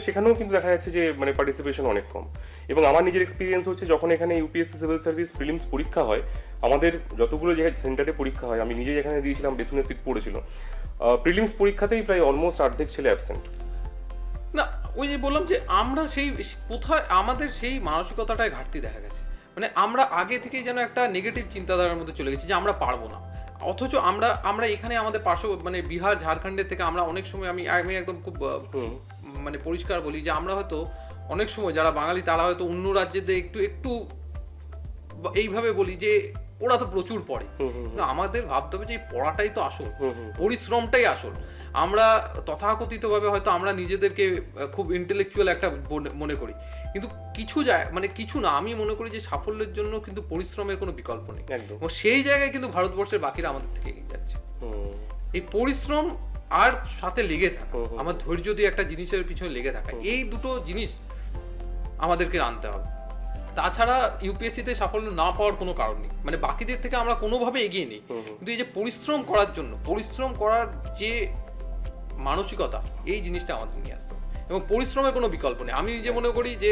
সেখানেও কিন্তু দেখা যাচ্ছে যে মানে পার্টিসিপেশন অনেক কম। এবং আমার নিজের এক্সপিরিয়েন্স হচ্ছে, যখন এখানে ইউপিএসসি সিভিল সার্ভিস প্রিলিমস পরীক্ষা হয়, আমাদের যতগুলো যে সেন্টারে পরীক্ষা হয়, আমি নিজে যেখানে দিয়েছিলাম বেথুনে সিট পড়েছিল, প্রিলিমস পরীক্ষাতেই প্রায় অলমোস্ট অর্ধেক ছেলে অ্যাবসেন্ট। না, ওই যে বললাম যে আমরা সেই কোথায় আমাদের সেই মানসিকতাটায় ঘাটতি দেখা গেছে। মানে আমরা আগে থেকেই যেন একটা নেগেটিভ চিন্তাধারার মধ্যে চলে গেছি যে আমরা পারবো না। অথচ আমরা এখানে আমাদের পার্শ্ব মানে বিহার ঝাড়খণ্ডের থেকে আমরা অনেক সময় আমি একদম খুব মানে পরিষ্কার বলি যে আমরা হয়তো অনেক সময় যারা বাঙালি তারা হয়তো অন্য রাজ্যেতে একটু এইভাবে বলি যে ওরা তো প্রচুর পড়ে। আমাদের ভাবতে হবে যে এই পড়াটাই তো আসল, পরিশ্রমটাই আসল। আমরা তথাকথিতভাবে হয়তো আমরা নিজেদেরকে খুব ইন্টেলেকচুয়াল একটা মনে করি, কিন্তু কিছু না, আমি মনে করি যে সাফল্যের জন্য কিন্তু পরিশ্রমের কোনো বিকল্প নেই। এবং সেই জায়গায় কিন্তু ভারতবর্ষের বাকিরা আমাদের থেকে এগিয়ে যাচ্ছে। এই পরিশ্রম আর সাথে লেগে থাকা, আমার ধৈর্য দিয়ে একটা জিনিসের পিছনে লেগে থাকা, এই দুটো জিনিস আমাদেরকে আনতে হবে। তাছাড়া ইউপিএসসিতে সাফল্য না পাওয়ার কোনো কারণ নেই, মানে বাকিদের থেকে আমরা কোনোভাবে এগিয়ে নেই, কিন্তু এই যে পরিশ্রম করার যে মানসিকতা, এই জিনিসটা আমাদের নিয়ে আসতে হবে। এবং পরিশ্রমের কোনো বিকল্প নেই। আমি নিজে মনে করি যে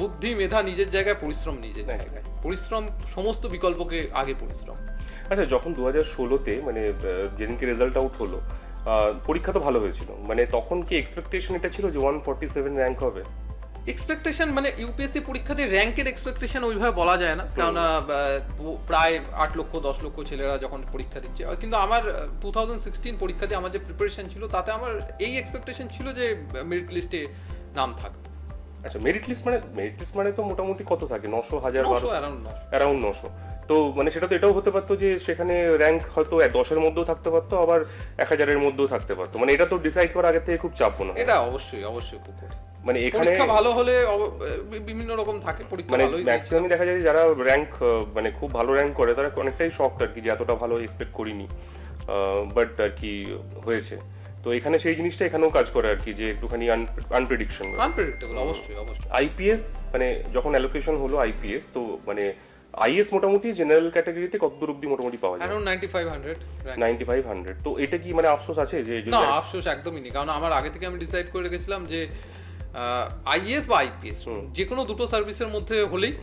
বুদ্ধি মেধা নিজের জায়গায়, পরিশ্রম নিজের জায়গায়। পরিশ্রম সমস্ত বিকল্পকে আগে পরিশ্রম। আচ্ছা, যখন 2016-তে মানে যেদিনকে রেজাল্ট আউট হলো, পরীক্ষা তো ভালো হয়েছিল, মানে তখন কি এক্সপেকটেশন এটা ছিল যে 147 র্যাঙ্ক হবে? এক্সপেকটেশন মানে ইউপিএসসি পরীক্ষাতে র্যাঙ্কের এক্সপেকটেশন ওইভাবে বলা যায় না, কেননা প্রায় 8 লক্ষ 10 লক্ষ ছেলেরা যখন পরীক্ষা দিচ্ছে। কিন্তু আমার 2016 পরীক্ষাতে আমার যে প্রিপারেশন ছিল, তাতে আমার এই এক্সপেকটেশন ছিল যে মেরিট লিস্টে নাম থাকবে। আচ্ছা, মেরিট লিস্ট মানে তো মোটামুটি কত থাকে, 900, 1000, 900 12, অ্যারাউন্ড অ্যারাউন্ড 900। তো মানে সেটা তো এটাও হতে পারতো যে সেখানে র্যাঙ্ক হয়তো 10-এর মধ্যেও থাকতে পারতো, আবার 1000-এর মধ্যেও থাকতে পারতো, মানে এটা তো ডিসাইড করা আগে থেকে খুব চাপ মনে হয়। এটা অবশ্যই খুব কঠিন। মানে এখানে পরীক্ষা ভালো হলে বিভিন্ন রকম থাকে, পরীক্ষা মানে ভালোই ম্যাক্সিমামই দেখা যায় যে যারা র্যাঙ্ক মানে খুব ভালো র্যাঙ্ক করে তারা অনেকটাই শকড আর কি, যে এতটা ভালো এক্সপেক্ট করিনি, বাট আর কি হয়েছে। তো এখানে সেই জিনিসটা এখানেও কাজ করে আর কি, যে একটুখানি আনপ্রেডিকশন। আনপ্রেডিক্টেবল, অবশ্যই। আইপিএস মানে যখন অ্যালোকেশন হলো আইপিএস, তো মানে আইএস মোটামুটি জেনারেল ক্যাটাগরিতে কত দূর অব্দি মোটামুটি পাওয়া যায়? অ্যারাউন্ড 9500 9500। তো এটা কি মানে আফসোস আছে যে না, আফসোস একদমই নেই, কারণ আমার আগে থেকে আমি ডিসাইড করে রেখেছিলাম যে আইএস বা আইপিএস যে কোনো দুটো সার্ভিসের মধ্যে হলেই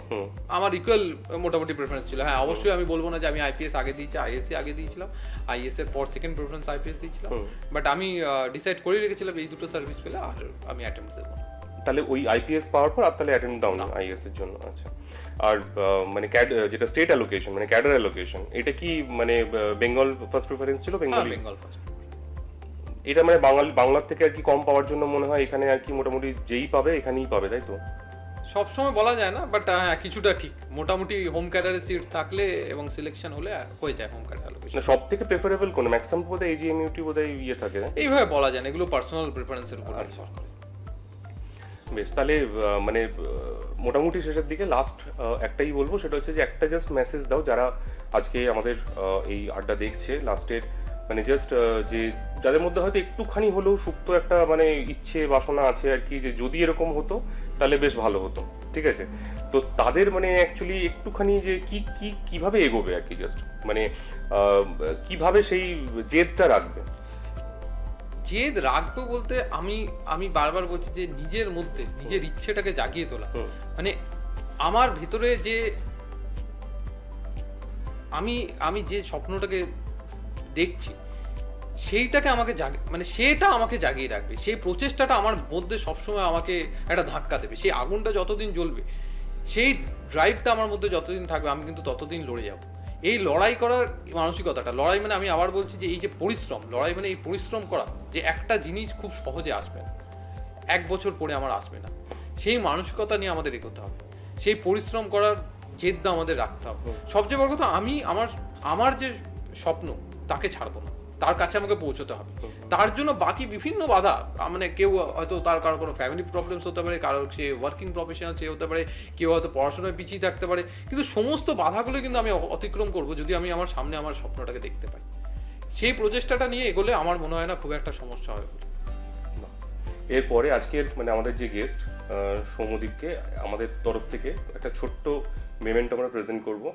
আমার ইকুয়াল মোটামুটি প্রেফারেন্স ছিল। হ্যাঁ, অবশ্যই আমি বলবো না যে আমি আইপিএস আগে দিয়েছি, আইএসসি আগে দিয়েছিলাম, আইএস এর পর সেকেন্ড প্রেফারেন্স আইপিএস দিয়েছিলাম, বাট আমি ডিসাইড করে রেখেছিলাম এই দুটো সার্ভিস পেলে আর আমি অ্যাটেম্প্ট দেবো। তাহলে ওই আইপিএস পাওয়ার পর আর তাহলে অ্যাটেম্প্ট দাও না আইএস এর জন্য? আচ্ছা। আর মানে যেটা স্টেট অ্যালোকেশন মানে ক্যাডার অ্যালোকেশন, এটা কি মানে বেঙ্গল ফার্স্ট প্রেফারেন্স ছিল? বেঙ্গলি? বেঙ্গল ফার্স্ট। এটা মানে বাংলার থেকে আর কি কম পাওয়ার জন্য মনে হয় এখানে আর কি মোটামুটি যেই পাবে এখানেই পাবে, তাই তো? সবসময় বলা যায় না, বাট হ্যাঁ কিছুটা ঠিক। মোটামুটি হোম ক্যাডারে সিট থাকলে এবং সিলেকশন হলে হয়ে যায় হোম ক্যাডার অ্যালোকেশন। না, সব থেকে প্রেফারেবল কোন? ম্যাক্সিমাম বোধহয় এজিএমইউটি বোধহয় ইয়ে থাকে না? এইভাবে বলা যায় না, এগুলো পার্সোনাল প্রেফারেন্সের উপর নির্ভর করে। বেশ, তাহলে মানে মোটামুটি শেষের দিকে লাস্ট একটাই বলবো, সেটা হচ্ছে যে একটা জাস্ট মেসেজ দাও যারা আজকে আমাদের এই আড্ডা দেখছে লাস্টের, মানে জাস্ট যে যাদের মধ্যে হয়তো একটুখানি হলেও সুপ্ত একটা মানে ইচ্ছে বাসনা আছে আর কি, যে যদি এরকম হতো তাহলে বেশ ভালো হতো, ঠিক আছে? তো তাদের মানে অ্যাকচুয়ালি একটুখানি যে কিভাবে এগোবে আর কি, জাস্ট মানে কিভাবে সেই জেদটা রাখবে? জেদ রাখবো বলতে আমি বারবার বলছি যে নিজের মধ্যে নিজের ইচ্ছেটাকে জাগিয়ে তোলা। মানে আমার ভিতরে যে আমি যে স্বপ্নটাকে দেখছি সেইটাকে আমাকে মানে সেটা আমাকে জাগিয়ে রাখবে, সেই প্রচেষ্টাটা আমার মধ্যে সবসময় আমাকে একটা ধাক্কা দেবে। সেই আগুনটা যতদিন জ্বলবে, সেই ড্রাইভটা আমার মধ্যে যতদিন থাকবে, আমি কিন্তু ততদিন লড়ে যাব। এই লড়াই করার মানসিকতাটা, লড়াই মানে আমি আবার বলছি যে এই যে পরিশ্রম, লড়াই মানে এই পরিশ্রম করা, যে একটা জিনিস খুব সহজে আসবে না, 1 বছর পরে আমার আসবে না, সেই মানসিকতা নিয়ে আমাদের এগোতে হবে, সেই পরিশ্রম করার জেদটা আমাদের রাখতে হবে। সবচেয়ে বড় কথা, আমি আমার যে স্বপ্ন তাকে ছাড়বো না, তার কাছে আমাকে পৌঁছতে হবে। তার জন্য বাকি বিভিন্ন বাধা, মানে কেউ হয়তো তার কারো কোনো ফ্যামিলি প্রবলেমস হতে পারে, কারোর সে ওয়ার্কিং প্রফেশনাল সে হতে পারে, কেউ হয়তো পড়াশোনায় পিছিয়ে থাকতে পারে, কিন্তু সমস্ত বাধাগুলো কিন্তু আমি অতিক্রম করব যদি আমি আমার সামনে আমার স্বপ্নটাকে দেখতে পাই। সেই প্রচেষ্টাটা নিয়ে এগোলে আমার মনে হয় না খুব একটা সমস্যা হবে। এরপরে আজকের মানে আমাদের যে গেস্ট সৌম্যদীপকে আমাদের তরফ থেকে একটা ছোট্ট মেমেন্ট আমরা প্রেজেন্ট করব।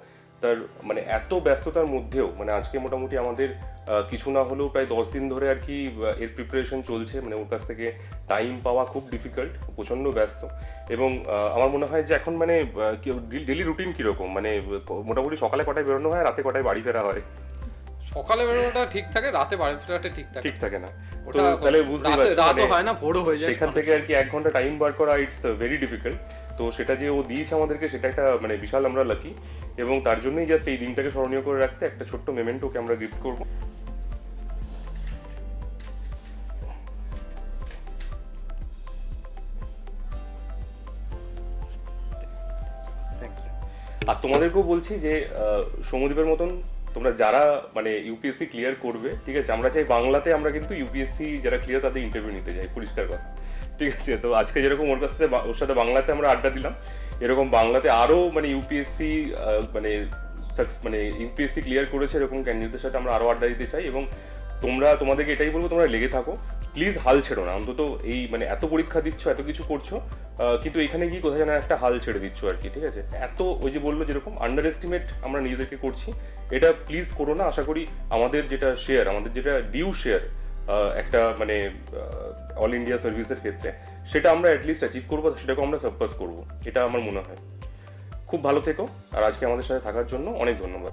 তার মানে এত ব্যস্ততার মধ্যেও মানে আজকে মোটামুটি আমাদের কিছু না হলেও প্রায় 10 দিন ধরে আর কি এর প্রিপারেশন চলছে, মানে ওর কাছ থেকে টাইম পাওয়া খুব ডিফিকাল্ট, প্রচণ্ড ব্যস্ত। এবং আমার মনে হয় যে এখন মানে ডেলি রুটিন কীরকম, মানে মোটামুটি সকালে কটায় বেরোনো হয়, রাতে কটায় বাড়ি ফেরা হয়? সকালে বেরোনোটা ঠিক থাকে, রাতে বাড়ি ফেরাটা ঠিক থাকে না। তো তাহলে বুঝতেই পারছি রাতও হয় না, ভোরও হয়ে যায়, সেখান থেকে আর কি 1 ঘন্টা টাইম বার করা ইটস ভেরি ডিফিকাল্ট। তো সেটা যে ও দিয়েছে আমাদেরকে, সেটা একটা মানে বিশাল আমরা লাকি, এবং তার জন্যই জাস্ট এই দিনটাকে স্মরণীয় করে রাখতে একটা ছোট্ট মেমেন্টোকে আমরা গিফট করব। আর তোমাদেরকেও বলছি যে সৌম্যদীপের মতন তোমরা যারা মানে ইউপিএসসি ক্লিয়ার করবে, ঠিক আছে, আমরা চাই বাংলাতে, আমরা কিন্তু ইউপিএসসি যারা ক্লিয়ার তাদের ইন্টারভিউ নিতে যাই, পরিষ্কার কথা, ঠিক আছে? তো আজকে যেরকম ওর সাথে বাংলাতে আমরা আড্ডা দিলাম, এরকম বাংলাতে আরো মানে ইউপিএসসি মানে ইউপিএসসি ক্লিয়ার করেছে এরকম ক্যান্ডিডেটদের সাথে আমরা আরো আড্ডা দিতে চাই। এবং তোমাদেরকে এটাই বলবো, তোমরা লেগে থাকো, প্লিজ হাল ছেড়ো না। অন্তত এই মানে এত পরীক্ষা দিচ্ছ, এত কিছু করছো, কিন্তু এখানে গিয়ে কোথায় যেন একটা হাল ছেড়ে দিচ্ছ আর কি, ঠিক আছে? এত ওই যে বললো যেরকম আন্ডার এস্টিমেট আমরা নিজেদেরকে করছি, এটা প্লিজ করো না। আশা করি আমাদের যেটা শেয়ার, আমাদের যেটা ডিউ শেয়ার একটা মানে অল ইন্ডিয়া সার্ভিসের ক্ষেত্রে, সেটা আমরা অ্যাটলিস্ট অ্যাচিভ করবো, সেটাকে আমরা সারপাস করবো, এটা আমার মনে হয়। খুব ভালো থেকো, আর আজকে আমাদের সাথে থাকার জন্য অনেক ধন্যবাদ।